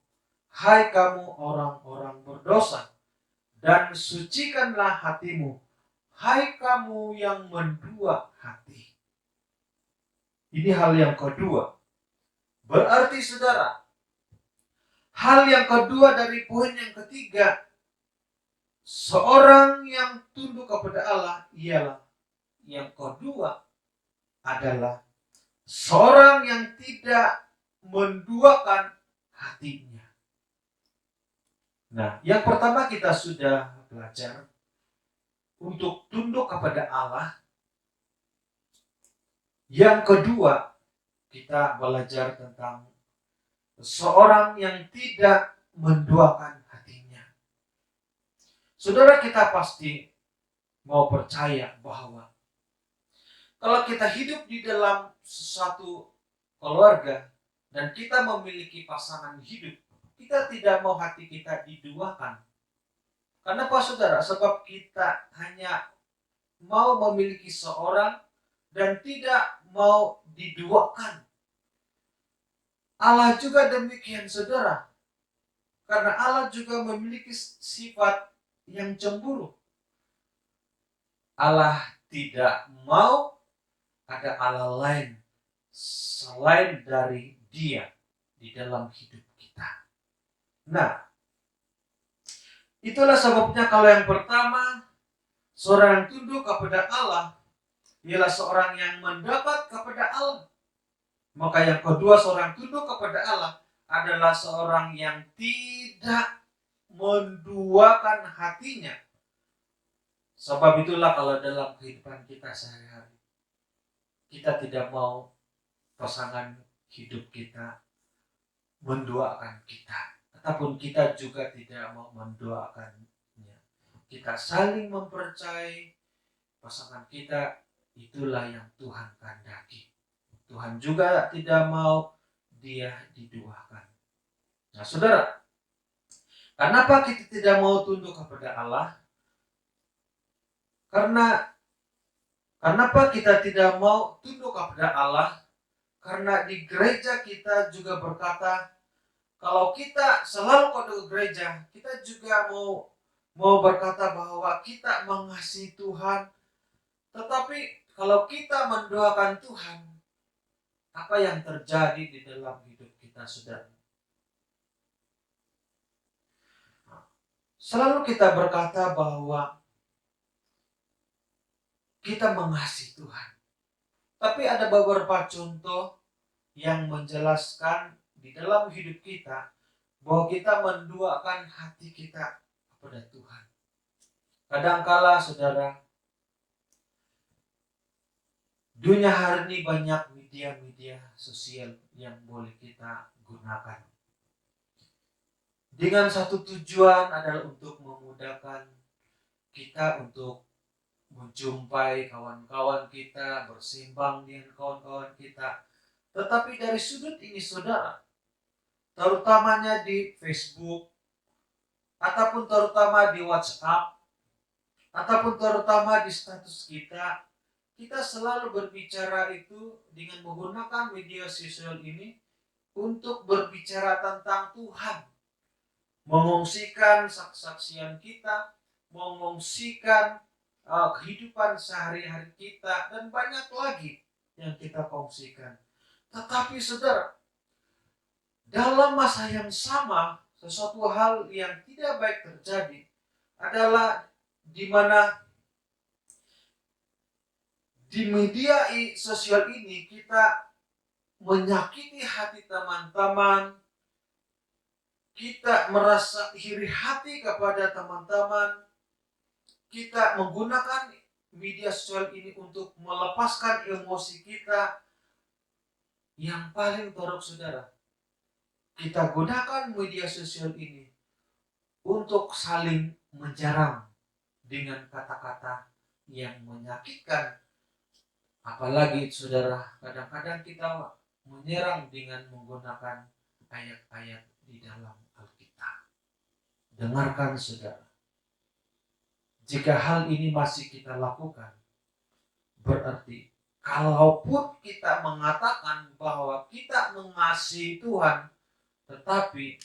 hai kamu orang-orang berdosa, dan sucikanlah hatimu, hai kamu yang mendua hati. Ini hal yang kedua. Berarti saudara, hal yang kedua dari poin yang ketiga, seorang yang tunduk kepada Allah ialah, yang kedua adalah seorang yang tidak menduakan hatinya. Nah, yang pertama kita sudah belajar untuk tunduk kepada Allah. Yang kedua, kita belajar tentang seorang yang tidak menduakan hatinya. Saudara, kita pasti mau percaya bahwa kalau kita hidup di dalam suatu keluarga dan kita memiliki pasangan hidup, kita tidak mau hati kita diduakan. Kenapa saudara? Sebab kita hanya mau memiliki seorang dan tidak mau diduakan. Allah juga demikian saudara. Karena Allah juga memiliki sifat yang cemburu. Allah tidak mau ada Allah lain selain dari Dia di dalam hidup kita. Nah, itulah sebabnya kalau yang pertama, seorang yang tunduk kepada Allah ialah seorang yang mendekat kepada Allah. Maka yang kedua, seorang tunduk kepada Allah adalah seorang yang tidak menduakan hatinya. Sebab itulah kalau dalam kehidupan kita sehari-hari, kita tidak mau pasangan hidup kita menduakan kita, ataupun kita juga tidak mau menduakannya. Kita saling mempercayai pasangan kita, itulah yang Tuhan kehendaki. Tuhan juga tidak mau dia diduakan. Nah saudara, kenapa kita tidak mau tunduk kepada Allah? Kenapa kita tidak mau tunduk kepada Allah? Karena di gereja kita juga berkata, kalau kita selalu ke gereja, kita juga mau berkata bahwa kita mengasihi Tuhan. Tetapi kalau kita mendoakan Tuhan, apa yang terjadi di dalam hidup kita, saudara? Selalu kita berkata bahwa kita mengasihi Tuhan. Tapi ada beberapa contoh yang menjelaskan di dalam hidup kita bahwa kita menduakan hati kita kepada Tuhan. Kadangkala saudara, dunia hari ini banyak media-media sosial yang boleh kita gunakan. Dengan satu tujuan adalah untuk memudahkan kita untuk menjumpai kawan-kawan kita, bersembang dengan kawan-kawan kita. Tetapi dari sudut ini saudara, terutamanya di Facebook, ataupun terutama di WhatsApp, ataupun terutama di status kita, kita selalu berbicara itu dengan menggunakan media sosial ini untuk berbicara tentang Tuhan. Mengungsikan saksian kita, mengungsikan kehidupan sehari-hari kita, dan banyak lagi yang kita kongsikan. Tetapi saudara, dalam masa yang sama, sesuatu hal yang tidak baik terjadi adalah di mana di media sosial ini kita menyakiti hati teman-teman, kita merasa iri hati kepada teman-teman, kita menggunakan media sosial ini untuk melepaskan emosi kita yang paling buruk, saudara. Kita gunakan media sosial ini untuk saling menjarang dengan kata-kata yang menyakitkan. Apalagi saudara, kadang-kadang kita menyerang dengan menggunakan ayat-ayat di dalam Alkitab. Dengarkan saudara, jika hal ini masih kita lakukan, berarti kalaupun kita mengatakan bahwa kita mengasihi Tuhan, tetapi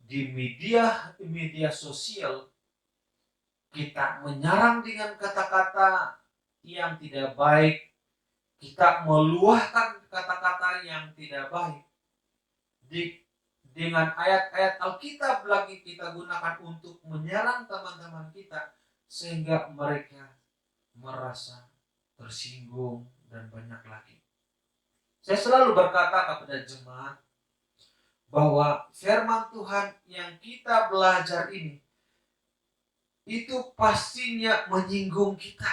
di media sosial kita menyerang dengan kata-kata yang tidak baik, kita meluahkan kata-kata yang tidak baik, dengan ayat-ayat Alkitab lagi kita gunakan untuk menyerang teman-teman kita, sehingga mereka merasa tersinggung dan banyak lagi. Saya selalu berkata kepada jemaat bahwa firman Tuhan yang kita belajar ini itu pastinya menyinggung kita.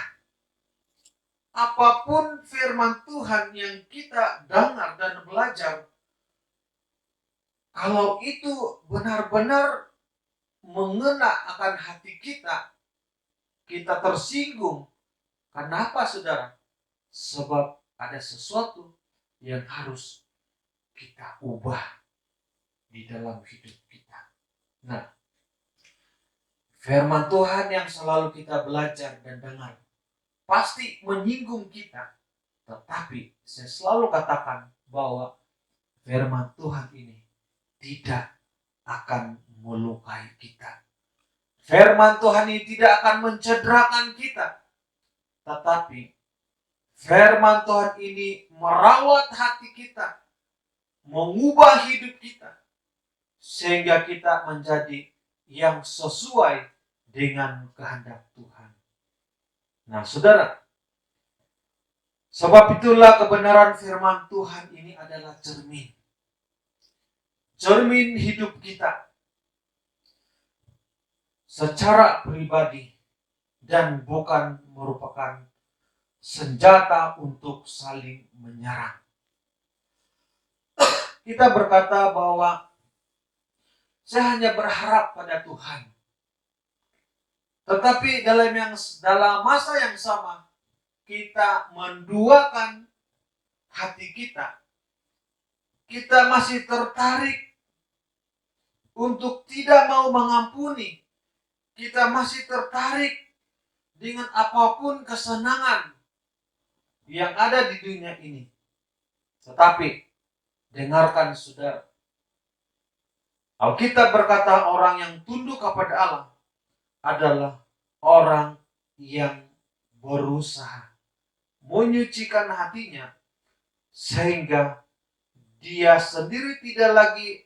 Apapun firman Tuhan yang kita dengar dan belajar, kalau itu benar-benar mengena akan hati kita, kita tersinggung. Kenapa saudara? Sebab ada sesuatu yang harus kita ubah di dalam hidup kita. Nah, firman Tuhan yang selalu kita belajar dan dengar pasti menyinggung kita. Tetapi saya selalu katakan bahwa firman Tuhan ini tidak akan melukai kita. Firman Tuhan ini tidak akan mencederakan kita. Tetapi firman Tuhan ini merawat hati kita, mengubah hidup kita, sehingga kita menjadi yang sesuai dengan kehendak Tuhan. Nah, saudara, sebab itulah kebenaran firman Tuhan ini adalah cermin hidup kita secara pribadi dan bukan merupakan senjata untuk saling menyerang. Kita berkata bahwa saya hanya berharap pada Tuhan. Tetapi dalam masa yang sama, kita menduakan hati kita. Kita masih tertarik untuk tidak mau mengampuni. Kita masih tertarik dengan apapun kesenangan yang ada di dunia ini. Tetapi, dengarkan saudara. Alkitab berkata orang yang tunduk kepada Allah adalah orang yang berusaha menyucikan hatinya, sehingga dia sendiri tidak lagi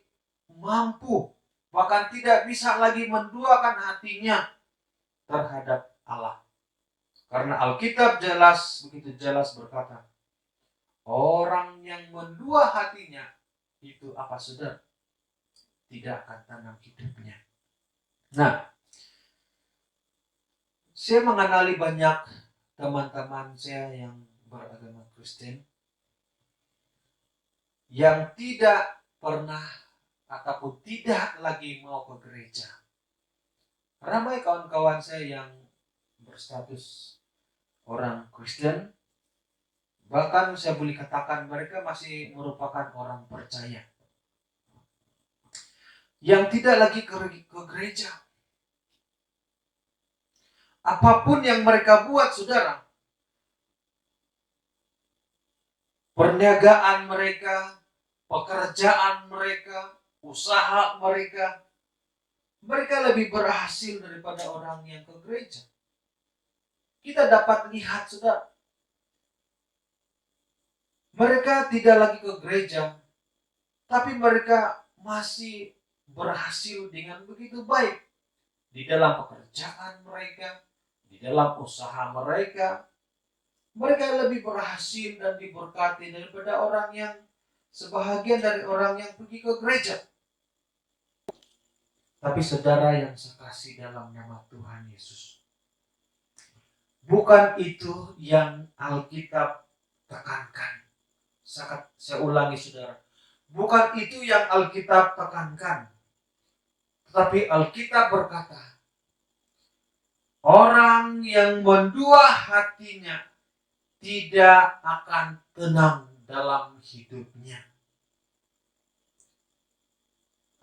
mampu, bahkan tidak bisa lagi menduakan hatinya terhadap Allah. Karena Alkitab begitu jelas berkata, orang yang mendua hatinya itu apa saudara? Tidak akan tenang hidupnya. Nah, saya mengenali banyak teman-teman saya yang beragama Kristen yang tidak pernah ataupun tidak lagi mau ke gereja. Ramai kawan-kawan saya yang berstatus orang Kristen, bahkan saya boleh katakan mereka masih merupakan orang percaya, yang tidak lagi ke gereja. Apapun yang mereka buat, saudara, perniagaan mereka, pekerjaan mereka, usaha mereka, mereka lebih berhasil daripada orang yang ke gereja. Kita dapat lihat, saudara, mereka tidak lagi ke gereja, tapi mereka masih berhasil dengan begitu baik di dalam pekerjaan mereka, di dalam usaha mereka. Mereka lebih berhasil dan diberkati daripada orang yang sebahagian dari orang yang pergi ke gereja. Tapi saudara yang saya kasih dalam nama Tuhan Yesus, Bukan itu yang Alkitab tekankan. Saya ulangi saudara. Bukan itu yang Alkitab tekankan. Tetapi Alkitab berkata, orang yang mendua hatinya tidak akan tenang dalam hidupnya.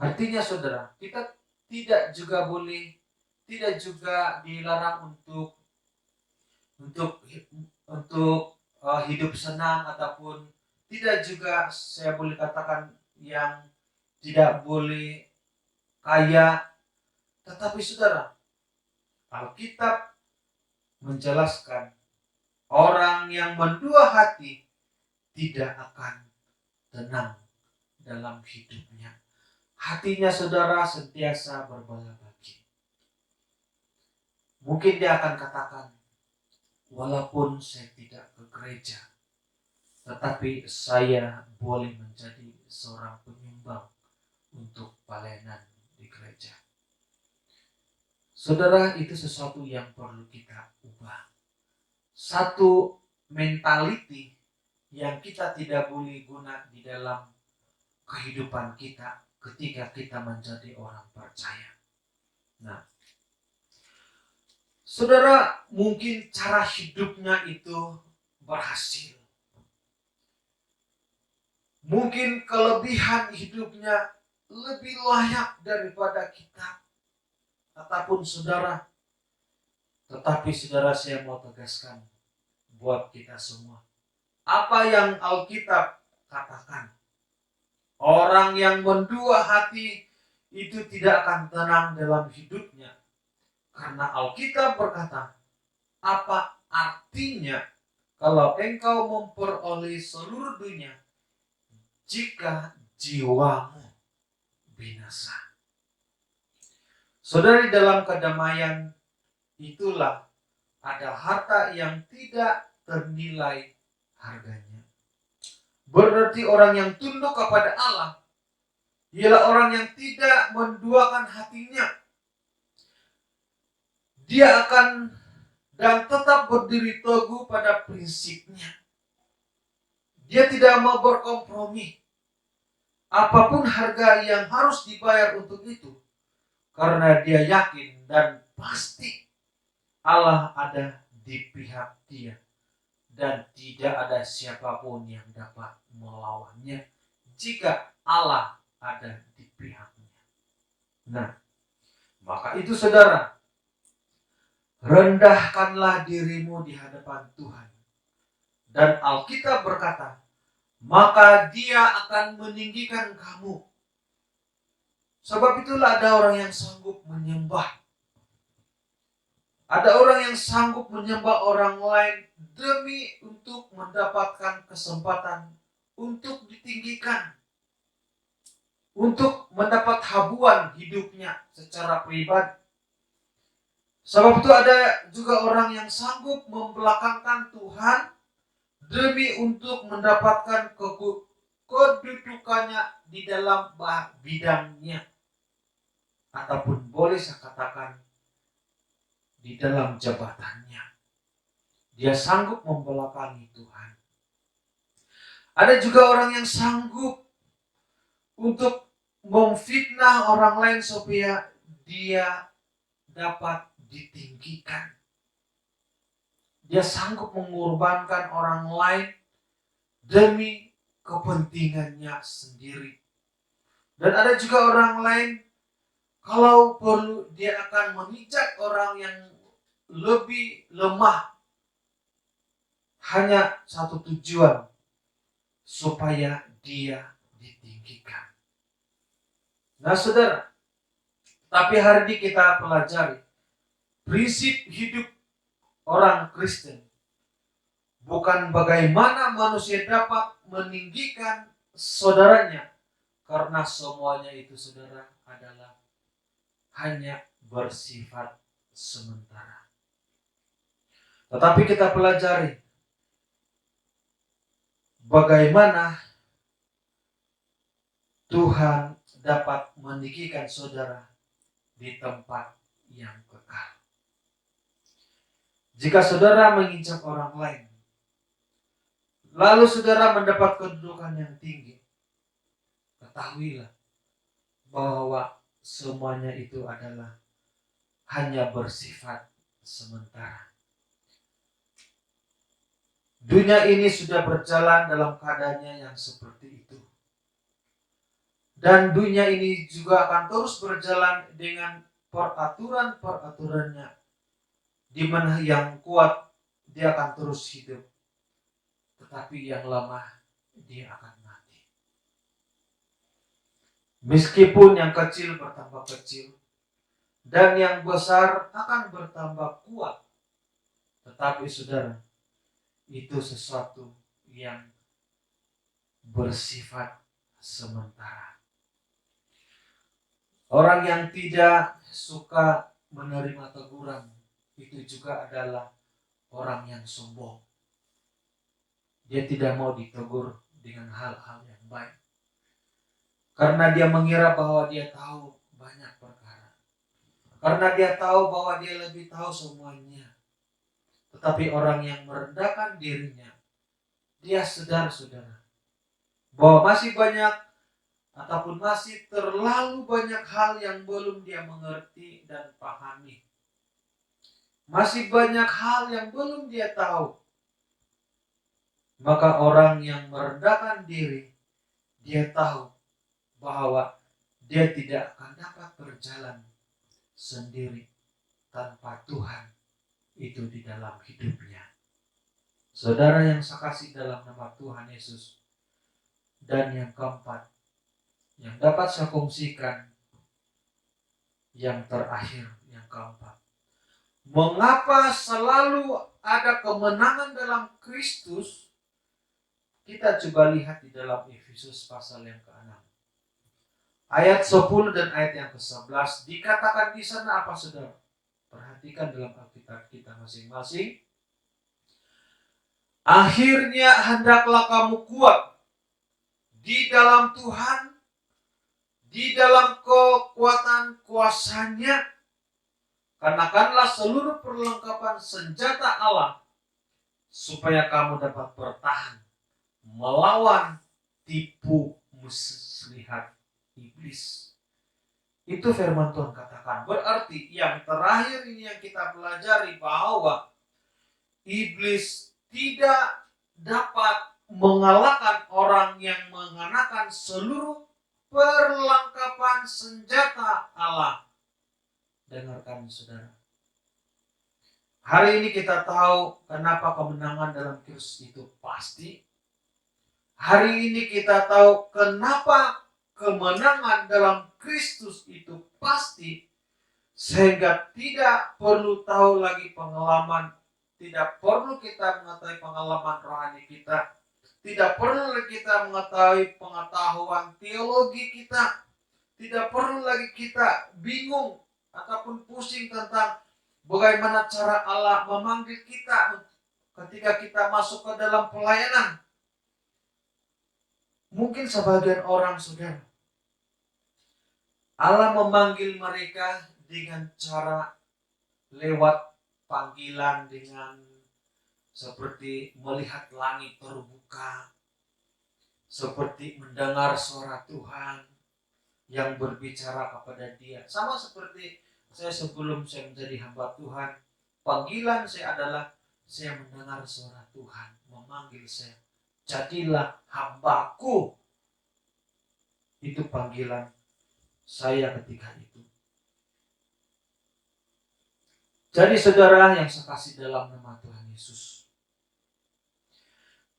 Artinya saudara, kita tidak juga dilarang untuk hidup senang, ataupun tidak juga saya boleh katakan yang tidak boleh kaya. Tetapi saudara, Alkitab menjelaskan orang yang mendua hati tidak akan tenang dalam hidupnya. Hatinya saudara sentiasa berbelah-bagi. Mungkin dia akan katakan, walaupun saya tidak ke gereja, tetapi saya boleh menjadi seorang penyumbang untuk pelayanan di gereja. Saudara, itu sesuatu yang perlu kita ubah. Satu mentality yang kita tidak boleh guna di dalam kehidupan kita ketika kita menjadi orang percaya. Nah, saudara, mungkin cara hidupnya itu berhasil. Mungkin kelebihan hidupnya lebih layak daripada kita. Tetapi saudara, saya mau tegaskan buat kita semua. Apa yang Alkitab katakan, orang yang mendua hati itu tidak akan tenang dalam hidupnya. Karena Alkitab berkata, apa artinya kalau engkau memperoleh seluruh dunia jika jiwamu binasa? Saudari, dalam kedamaian itulah ada harta yang tidak ternilai harganya. Berarti orang yang tunduk kepada Allah ialah orang yang tidak menduakan hatinya. Dia akan dan tetap berdiri teguh pada prinsipnya. Dia tidak mau berkompromi. Apapun harga yang harus dibayar untuk itu. Karena dia yakin dan pasti Allah ada di pihak dia. Dan tidak ada siapapun yang dapat melawannya jika Allah ada di pihaknya. Nah, maka itu saudara, rendahkanlah dirimu di hadapan Tuhan. Dan Alkitab berkata, maka Dia akan meninggikan kamu. Sebab itulah ada orang yang sanggup menyembah. Ada orang yang sanggup menyembah orang lain demi untuk mendapatkan kesempatan untuk ditinggikan. Untuk mendapat habuan hidupnya secara pribadi. Sebab itu ada juga orang yang sanggup membelakangkan Tuhan demi untuk mendapatkan kedudukannya di dalam bidangnya. Ataupun boleh saya katakan di dalam jabatannya. Dia sanggup membelakangi Tuhan. Ada juga orang yang sanggup untuk memfitnah orang lain supaya dia dapat ditinggikan. Dia sanggup mengorbankan orang lain demi kepentingannya sendiri. Dan ada juga orang lain, kalau perlu dia akan memijak orang yang lebih lemah. Hanya satu tujuan, supaya dia ditinggikan. Nah saudara, tapi hari ini kita pelajari prinsip hidup orang Kristen. Bukan bagaimana manusia dapat meninggikan saudaranya. Karena semuanya itu saudara adalah hanya bersifat sementara. Tetapi kita pelajari bagaimana Tuhan dapat meninggikan saudara di tempat yang kekal. Jika saudara menginjak orang lain, lalu saudara mendapat kedudukan yang tinggi, ketahuilah bahwa semuanya itu adalah hanya bersifat sementara. Dunia ini sudah berjalan dalam keadaannya yang seperti itu. Dan dunia ini juga akan terus berjalan dengan peraturan-peraturannya, di mana yang kuat dia akan terus hidup, tetapi yang lemah dia akan mati. Meskipun yang kecil bertambah kecil dan yang besar akan bertambah kuat, tetapi saudara, itu sesuatu yang bersifat sementara. Orang yang tidak suka menerima teguran itu juga adalah orang yang sombong. Dia tidak mau ditegur dengan hal-hal yang baik, karena dia mengira bahwa dia tahu banyak perkara, karena dia tahu bahwa dia lebih tahu semuanya. Tetapi orang yang merendahkan dirinya, dia sadar, saudara, bahwa masih banyak ataupun masih terlalu banyak hal yang belum dia mengerti dan pahami. Masih banyak hal yang belum dia tahu. Maka orang yang merendahkan diri, dia tahu bahwa dia tidak akan dapat berjalan sendiri tanpa Tuhan itu di dalam hidupnya. Saudara yang saya kasih dalam nama Tuhan Yesus. Dan yang keempat, yang dapat saya kongsikan, yang terakhir, yang keempat. Mengapa selalu ada kemenangan dalam Kristus? Kita coba lihat di dalam Efesus pasal yang ke-6. Ayat 10 dan ayat yang ke-11 dikatakan di sana apa, saudara? Perhatikan dalam Alkitab kita masing-masing. Akhirnya hendaklah kamu kuat di dalam Tuhan, di dalam kekuatan kuasa-Nya. Kenakanlah seluruh perlengkapan senjata Allah, supaya kamu dapat bertahan melawan tipu muslihat iblis. Itu firman Tuhan katakan. Berarti yang terakhir ini yang kita pelajari, bahwa iblis tidak dapat mengalahkan orang yang mengenakan seluruh perlengkapan senjata Allah. Dengarkan, saudara. Hari ini kita tahu kenapa kemenangan dalam Kristus itu pasti. Hari ini kita tahu kenapa kemenangan dalam Kristus itu pasti, sehingga tidak perlu tahu lagi pengalaman, tidak perlu kita mengetahui pengalaman rohani kita, tidak perlu lagi kita mengetahui pengetahuan teologi kita, tidak perlu lagi kita bingung ataupun pusing tentang bagaimana cara Allah memanggil kita ketika kita masuk ke dalam pelayanan. Mungkin sebagian orang, saudara, Allah memanggil mereka dengan cara lewat panggilan, dengan seperti melihat langit terbuka, seperti mendengar suara Tuhan yang berbicara kepada dia. Sama seperti saya sebelum saya menjadi hamba Tuhan, panggilan saya adalah saya mendengar suara Tuhan memanggil saya, jadilah hambaku. Itu panggilan saya ketika itu. Jadi saudara yang saya kasih dalam nama Tuhan Yesus,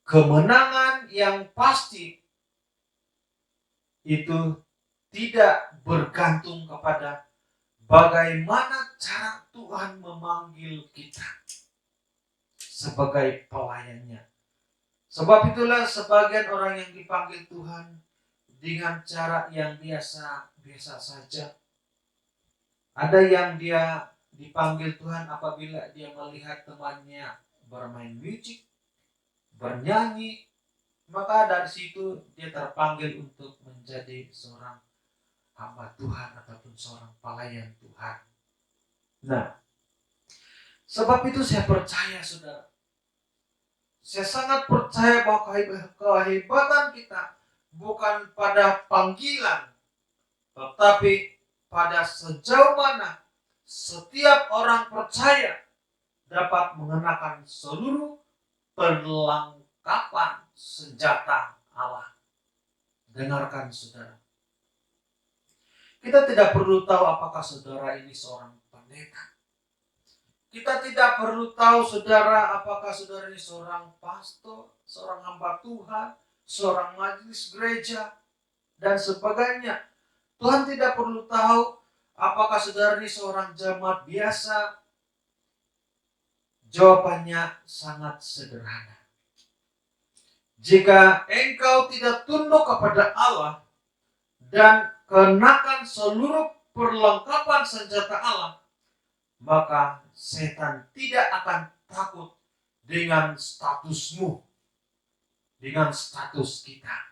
kemenangan yang pasti itu tidak bergantung kepada bagaimana cara Tuhan memanggil kita sebagai pelayannya. Sebab itulah sebagian orang yang dipanggil Tuhan dengan cara yang biasa saja. Ada yang dia dipanggil Tuhan apabila dia melihat temannya bermain musik, bernyanyi, maka dari situ dia terpanggil untuk menjadi seorang hamba Tuhan ataupun seorang pelayan Tuhan. Nah, Sebab itu saya percaya, saudara. Saya sangat percaya bahwa kehebatan kita bukan pada panggilan, tetapi pada sejauh mana setiap orang percaya dapat mengenakan seluruh perlengkapan senjata Allah. Dengarkan, saudara. Kita tidak perlu tahu apakah saudara ini seorang pendeta. Kita tidak perlu tahu, saudara, apakah saudara ini seorang pastor, seorang hamba Tuhan, seorang majelis gereja, dan sebagainya. Tuhan tidak perlu tahu apakah saudara ini seorang jemaat biasa. Jawabannya sangat sederhana. Jika engkau tidak tunduk kepada Allah dan kenakan seluruh perlengkapan senjata Allah, maka setan tidak akan takut dengan statusmu, dengan status kita.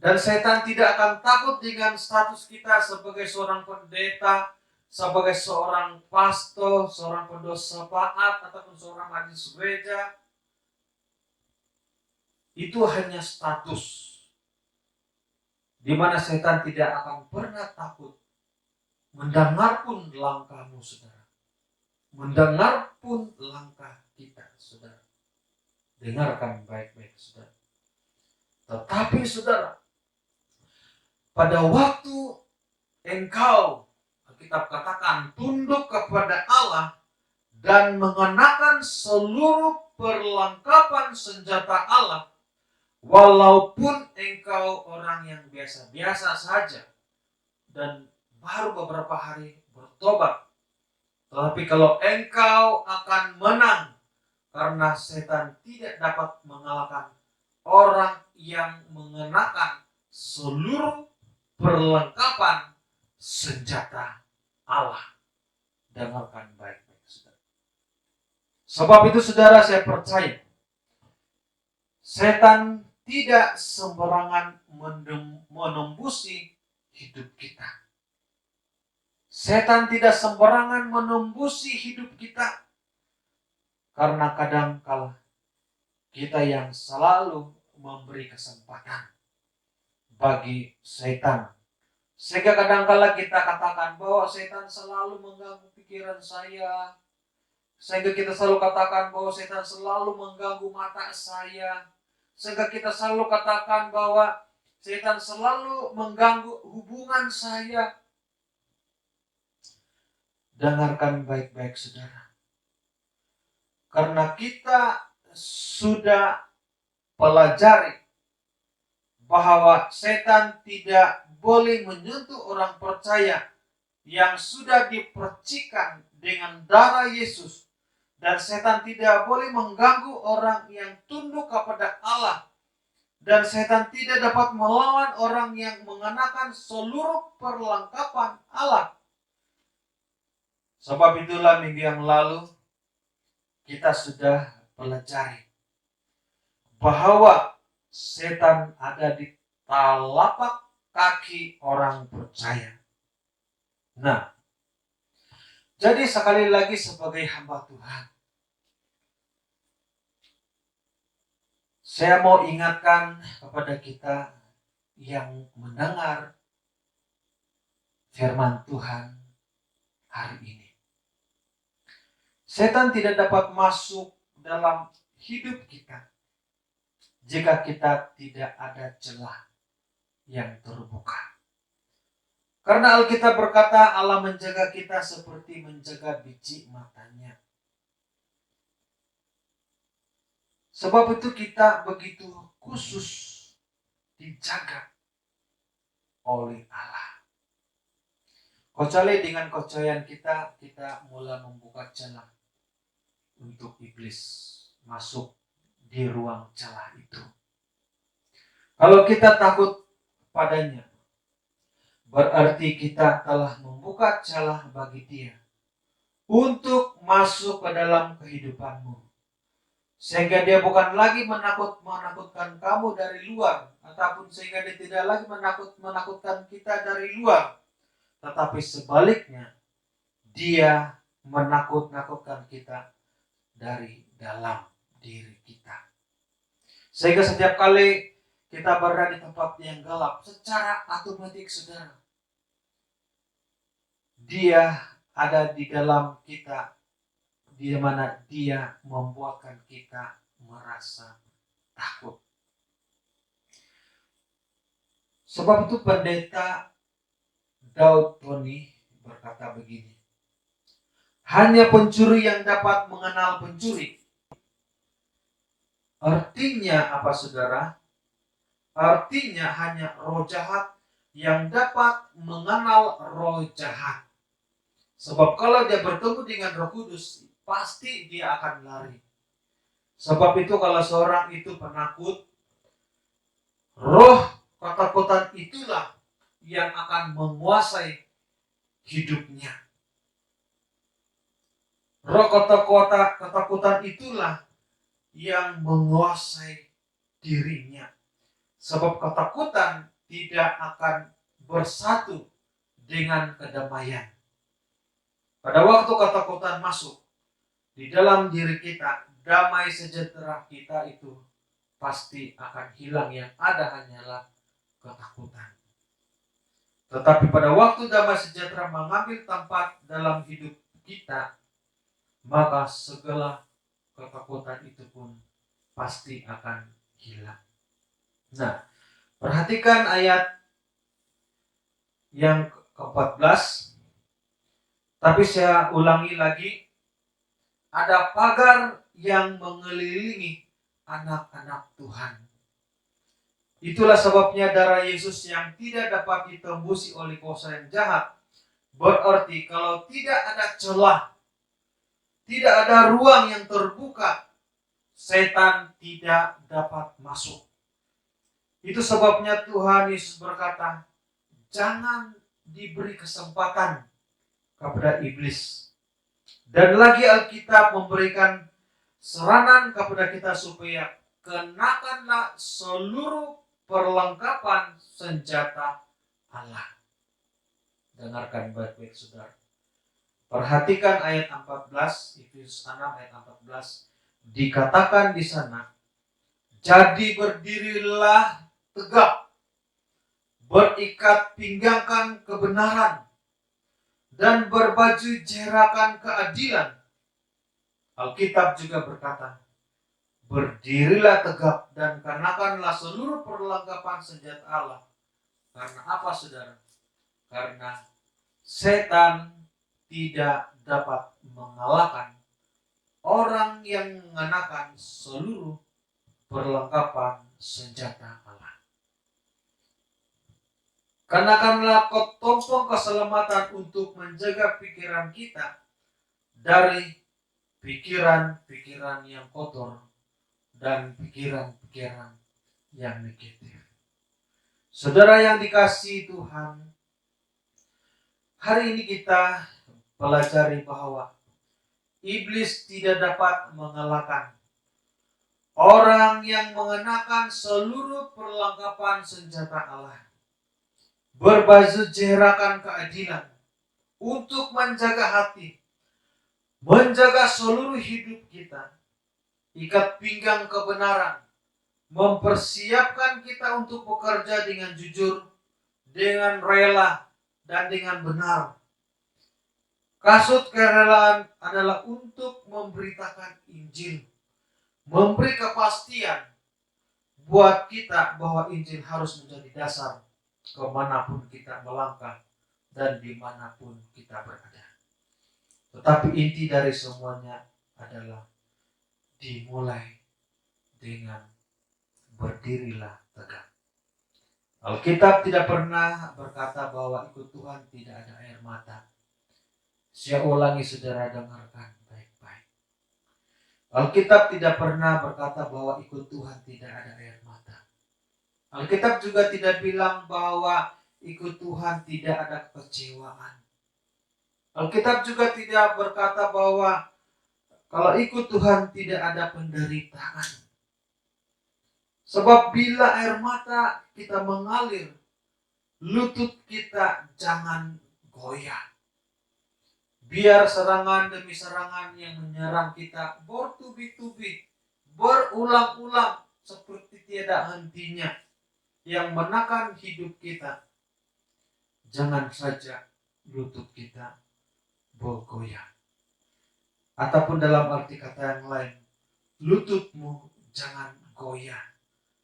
Dan setan tidak akan takut dengan status kita sebagai seorang pendeta, sebagai seorang pastor, seorang pendosa taat, ataupun seorang majelis gereja. Itu hanya status, di mana setan tidak akan pernah takut mendengar pun langkahmu, saudara. Mendengar pun langkah kita, saudara. Dengarkan baik-baik, saudara. Tetapi, saudara, pada waktu engkau, kita katakan, tunduk kepada Allah dan mengenakan seluruh perlengkapan senjata Allah, walaupun engkau orang yang biasa-biasa saja dan baru beberapa hari bertobat, tetapi kalau engkau akan menang, karena setan tidak dapat mengalahkan orang yang mengenakan seluruh perlengkapan senjata Allah. Dengarkan baik-baik, saudara. Sebab itu, saudara, saya percaya setan tidak sembarangan menembusi hidup kita. Setan tidak sembarangan menembusi hidup kita. Karena kadang-kala kita yang selalu memberi kesempatan bagi setan. Sehingga kadang-kala kita katakan bahwa setan selalu mengganggu pikiran saya. Sehingga kita selalu katakan bahwa setan selalu mengganggu mata saya. Sehingga kita selalu katakan bahwa setan selalu mengganggu hubungan saya. Dengarkan baik-baik, saudara. Karena kita sudah pelajari bahwa setan tidak boleh menyentuh orang percaya yang sudah dipercikan dengan darah Yesus. Dan setan tidak boleh mengganggu orang yang tunduk kepada Allah. Dan setan tidak dapat melawan orang yang mengenakan seluruh perlengkapan Allah. Sebab itulah minggu yang lalu kita sudah pelajari bahwa setan ada di telapak kaki orang percaya. Nah, jadi sekali lagi sebagai hamba Tuhan, saya mau ingatkan kepada kita yang mendengar firman Tuhan hari ini. Setan tidak dapat masuk dalam hidup kita jika kita tidak ada celah yang terbuka. Karena Alkitab berkata Allah menjaga kita seperti menjaga biji matanya. Sebab itu kita begitu khusus dijaga oleh Allah. Kecuali dengan kecoyan kita mulai membuka celah untuk iblis masuk di ruang celah itu. Kalau kita takut padanya, berarti kita telah membuka celah bagi dia untuk masuk ke dalam kehidupanmu. Sehingga dia bukan lagi menakutkan kamu dari luar, ataupun sehingga dia tidak lagi menakutkan kita dari luar. Tetapi sebaliknya, dia menakut-nakutkan kita dari dalam diri kita. Sehingga setiap kali kita berada di tempat yang gelap, secara otomatis saudara, dia ada di dalam kita, di mana dia membuatkan kita merasa takut. Sebab itu pendeta Daud Tony berkata begini, hanya pencuri yang dapat mengenal pencuri. Artinya apa saudara? Artinya hanya roh jahat yang dapat mengenal roh jahat. Sebab kalau dia bertemu dengan Roh Kudus, pasti dia akan lari. Sebab itu kalau seorang itu penakut, roh ketakutan itulah yang akan menguasai hidupnya. Roh ketakutan itulah yang menguasai dirinya. Sebab ketakutan tidak akan bersatu dengan kedamaian. Pada waktu ketakutan masuk di dalam diri kita, damai sejahtera kita itu pasti akan hilang. Yang ada hanyalah ketakutan. Tetapi pada waktu damai sejahtera mengambil tempat dalam hidup kita, maka segala ketakutan itu pun pasti akan hilang. Nah, perhatikan ayat yang ke-14. Tapi saya ulangi lagi, ada pagar yang mengelilingi anak-anak Tuhan. Itulah sebabnya darah Yesus yang tidak dapat ditembusi oleh kuasa yang jahat. Berarti kalau tidak ada celah, tidak ada ruang yang terbuka, setan tidak dapat masuk. Itu sebabnya Tuhan Yesus berkata, jangan diberi kesempatan kepada iblis. Dan lagi Alkitab memberikan saranan kepada kita supaya kenakanlah seluruh perlengkapan senjata Allah. Dengarkan baik-baik saudara. Perhatikan ayat 14, Efesus 6 ayat 14. Dikatakan di sana, jadi berdirilah tegak, berikat pinggangkan kebenaran, dan berbaju jerakan keadilan. Alkitab juga berkata, berdirilah tegak dan kenakanlah seluruh perlengkapan senjata Allah. Karena apa saudara? Karena setan tidak dapat mengalahkan orang yang mengenakan seluruh perlengkapan senjata Allah. Kenakanlah tompong keselamatan untuk menjaga pikiran kita dari pikiran-pikiran yang kotor dan pikiran-pikiran yang negatif. Saudara yang dikasihi Tuhan, hari ini kita pelajari bahwa iblis tidak dapat mengalahkan orang yang mengenakan seluruh perlengkapan senjata Allah, berbaju jerakan keadilan untuk menjaga hati, menjaga seluruh hidup kita, ikat pinggang kebenaran, mempersiapkan kita untuk bekerja dengan jujur, dengan rela, dan dengan benar. Kasut kerelaan adalah untuk memberitakan Injil, memberi kepastian buat kita bahwa Injil harus menjadi dasar kemanapun kita melangkah dan dimanapun kita berada. Tetapi inti dari semuanya adalah dimulai dengan berdirilah tegak. Alkitab tidak pernah berkata bahwa ikut Tuhan tidak ada air mata. Saya ulangi saudara, dengarkan baik-baik. Alkitab tidak pernah berkata bahwa ikut Tuhan tidak ada air mata. Alkitab juga tidak bilang bahwa ikut Tuhan tidak ada kekecewaan. Alkitab juga tidak berkata bahwa kalau ikut Tuhan tidak ada penderitaan. Sebab bila air mata kita mengalir, lutut kita jangan goyah. Biar serangan demi serangan yang menyerang kita bertubi-tubi, berulang-ulang seperti tiada hentinya, yang menekan hidup kita. Jangan saja lutut kita bergoyang. Ataupun dalam arti kata yang lain, lututmu jangan goyang,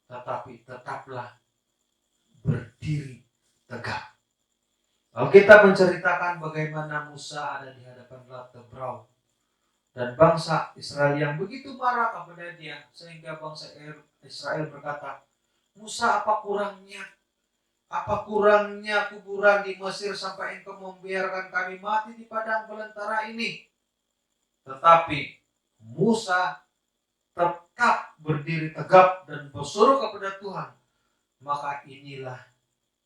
tetapi tetaplah berdiri tegak. Alkitab menceritakan bagaimana Musa ada di hadapan Laut Tebrau dan bangsa Israel yang begitu marah kepada dia, sehingga bangsa Israel berkata, Musa, apa kurangnya? Apa kurangnya kuburan di Mesir sampai engkau membiarkan kami mati di padang belantara ini? Tetapi Musa tetap berdiri tegap dan berseru kepada Tuhan. Maka inilah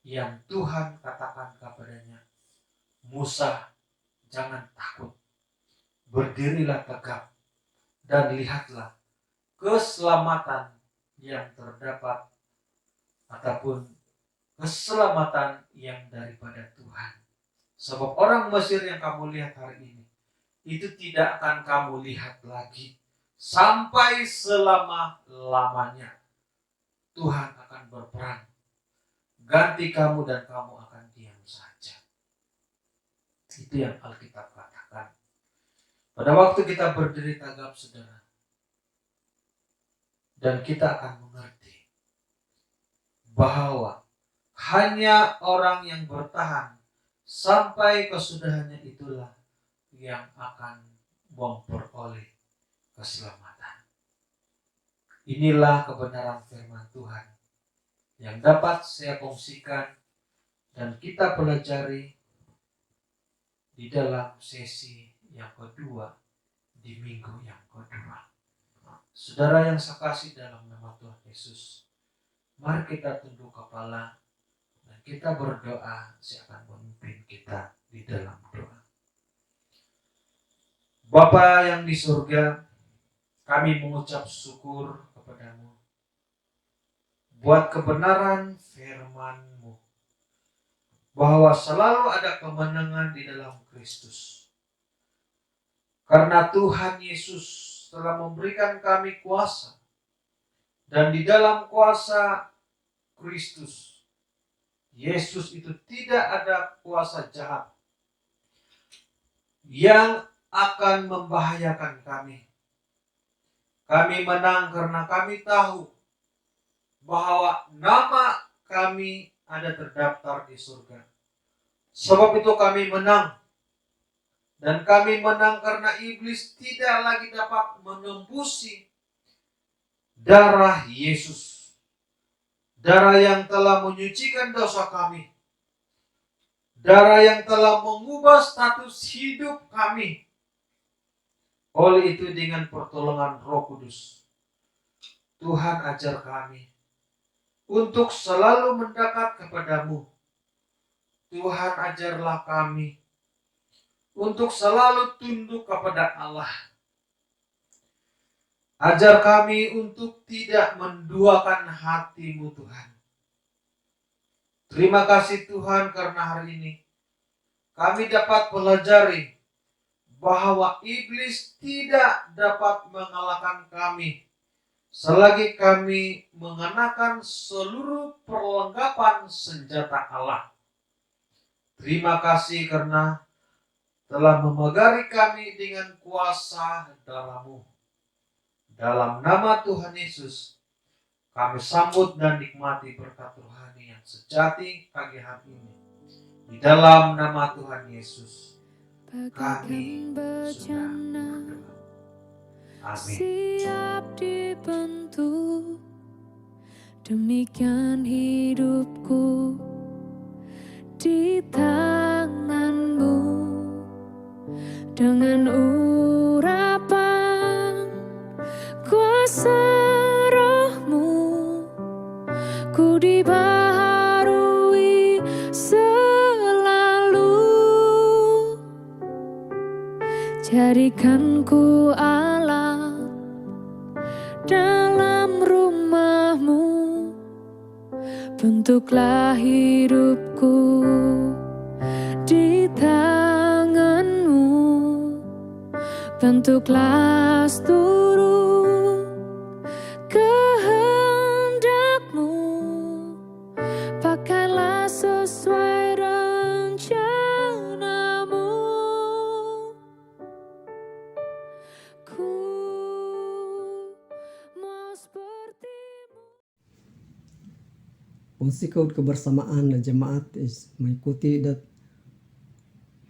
yang Tuhan katakan kepadanya, Musa, jangan takut, berdirilah tegap dan lihatlah keselamatan yang terdapat ataupun keselamatan yang daripada Tuhan. Sebab orang Mesir yang kamu lihat hari ini, itu tidak akan kamu lihat lagi sampai selama-lamanya. Tuhan akan berperang, ganti kamu dan kamu akan diam saja. Itu yang Alkitab katakan. Pada waktu kita berdiri tegap, saudara, dan kita akan mengerti bahwa hanya orang yang bertahan sampai kesudahannya itulah yang akan memperoleh keselamatan. Inilah kebenaran firman Tuhan yang dapat saya kongsikan dan kita pelajari di dalam sesi yang kedua di minggu yang kedua. Saudara yang saya kasih dalam nama Tuhan Yesus, mari kita tunduk kepala dan kita berdoa. Saya akan memimpin kita di dalam doa. Bapa yang di surga, kami mengucap syukur kepadamu buat kebenaran firman-Mu, bahwa selalu ada kemenangan di dalam Kristus. Karena Tuhan Yesus telah memberikan kami kuasa, dan di dalam kuasa Kristus Yesus itu tidak ada kuasa jahat yang akan membahayakan kami. Kami menang karena kami tahu bahwa nama kami ada terdaftar di surga. Sebab itu kami menang. Dan kami menang karena iblis tidak lagi dapat menembusi darah Yesus. Darah yang telah menyucikan dosa kami. Darah yang telah mengubah status hidup kami. Oleh itu dengan pertolongan Roh Kudus, Tuhan ajar kami untuk selalu mendekat kepadamu. Tuhan ajarlah kami untuk selalu tunduk kepada Allah. Ajar kami untuk tidak menduakan hati-Mu, Tuhan. Terima kasih Tuhan karena hari ini kami dapat pelajari bahwa iblis tidak dapat mengalahkan kami selagi kami mengenakan seluruh perlengkapan senjata Allah. Terima kasih karena telah memagari kami dengan kuasa darah-Mu. Dalam nama Tuhan Yesus, kami sambut dan nikmati berkat rohani yang sejati pagi hari ini. Di dalam nama Tuhan Yesus, kami sudah berdoa. Amin. Siap dibentuk, demikian hidupku di tangan-Mu. Dengan urapan kuasa Roh-Mu, ku dibaharui selalu. Jadikan ku alat dalam rumah-Mu, bentuklah hidupku di tangan-Mu. bentuklah seluruh kehendakmu, pakailah sesuai rencanamu. Ku mau sepertimu. Fungsi kebersamaan dan jemaat mengikuti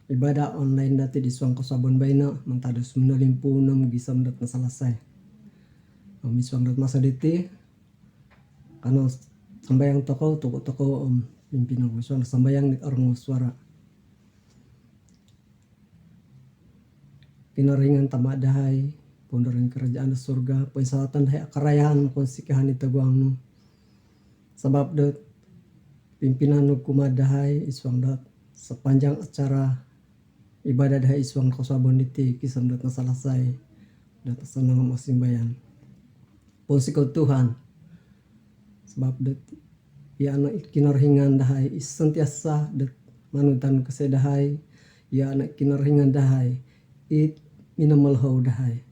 ibadah online dati di suang kasabon baina mantadus menalimpu nam gisam dat na selesai. Miswang dat masa diti karena sambayang toko pimpinan miswang sambayang di orang suara. Kinaringan tamadahai pondoring kerajaan surga pensalatan hai akarayaan konsikahan itu guangnu. Sebab dat pimpinan kumadahai iswang dat sepanjang acara ibadah dahai iswang kasabon diti kisam dat na selesai dat senang masimbayan. Ponsikau Tuhan sebab dat ya anak kinarhingan dahai sentiasa dat manutan kesedahai ya anak kinarhingan dahai it minamalhau dahai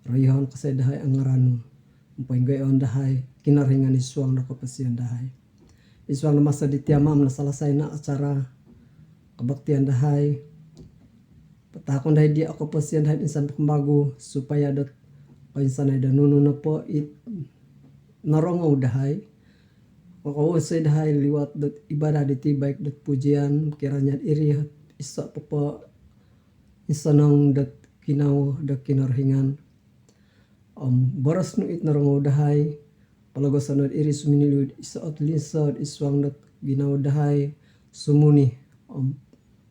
rayahan kesedahai angaranu umpai gayon dahai kinarhingan iswang na kapasian dahai iswang na masa ditiamam na selesai na acara kebaktian dahai petakon dahai dia ako pasian dahai insan pembagu supaya dat insan ay danunu na po it narongaw dahai makawasay dahai liwat dat ibadah diti baik dat pujian kiranya iri isa po isanang dat kinaw dat kinarhingan boras no it narongaw dahai palagosan dat iri suminilud isa at linsad iswang dat ginaw dahai sumuni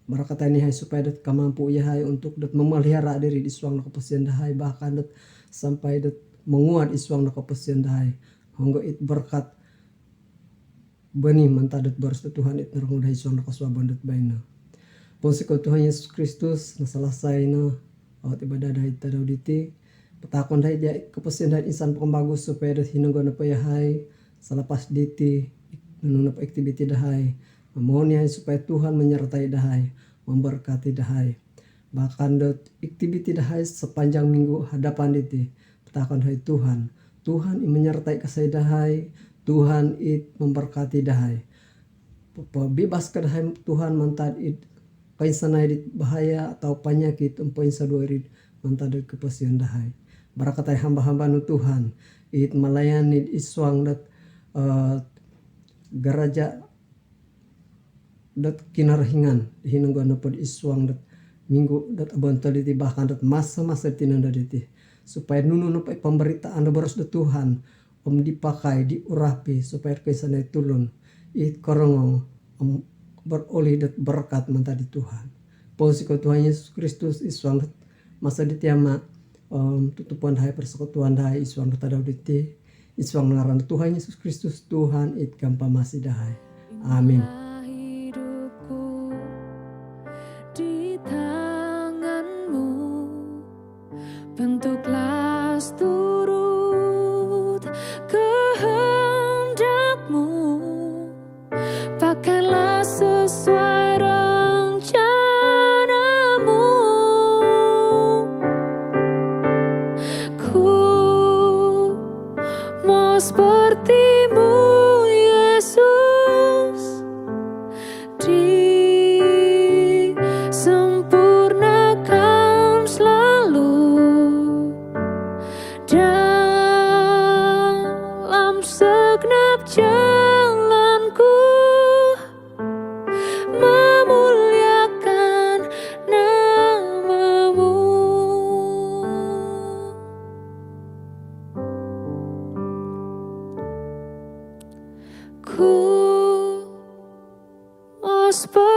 marakatay ni hay supaya dat kamampu yahay untuk dat memelihara diri di iswang nakapasyan dahay bahkan dat sampai dat menguat iswang nakapasyan dahay hingga it berkat bani mantadat baras Tuhan it narong dahay iswang nakaswaban dat bayna ponsiko Tuhan Yesus Kristus nasalasay na awat ibadah dahay tadaw diti patakon dahay dia kapasyan dahay insan pakambagus supaya dat hinunggo na payahay salapas diti nununa pa activity dahay mohon yahay supaya Tuhan menyertai dahay memberkati dahay bahkan dat activity dahay sepanjang minggu hadapan diti petakon dahay Tuhan menyertai kasay dahay Tuhan it memberkati dahay bebas ka dahay Tuhan mantad it kainsanay dit bahaya atau penyakit umpoin saduarid mantad it kepasian dahay barakatay hamba-hamba no Tuhan it melayani iswang dat garaja dat kinarhingan hinunggo na pod iswang dat minggu dat abontal diti bahkan dat masa-masa tinanda diti supaya nunu na pa pemberitaan na baros dat Tuhan dipakai diurapi supaya kaisanay tulon it korongo beroleh dat berkat mantadi Tuhan posiko Tuhan Yesus Kristus iswang dat masa ditiama tutupuan dahay persekutuan dahay iswang dat tadaw diti iswang ngaran Tuhan Yesus Kristus Tuhan it kampamasi dahay amin. Bentuklah seturut kehendakmu, pakailah sesuai rencanamu. Ku mau sepertimu Yesus disempurnakan selalu dalam segenap jalanku memuliakan namamu. Ku mau seperti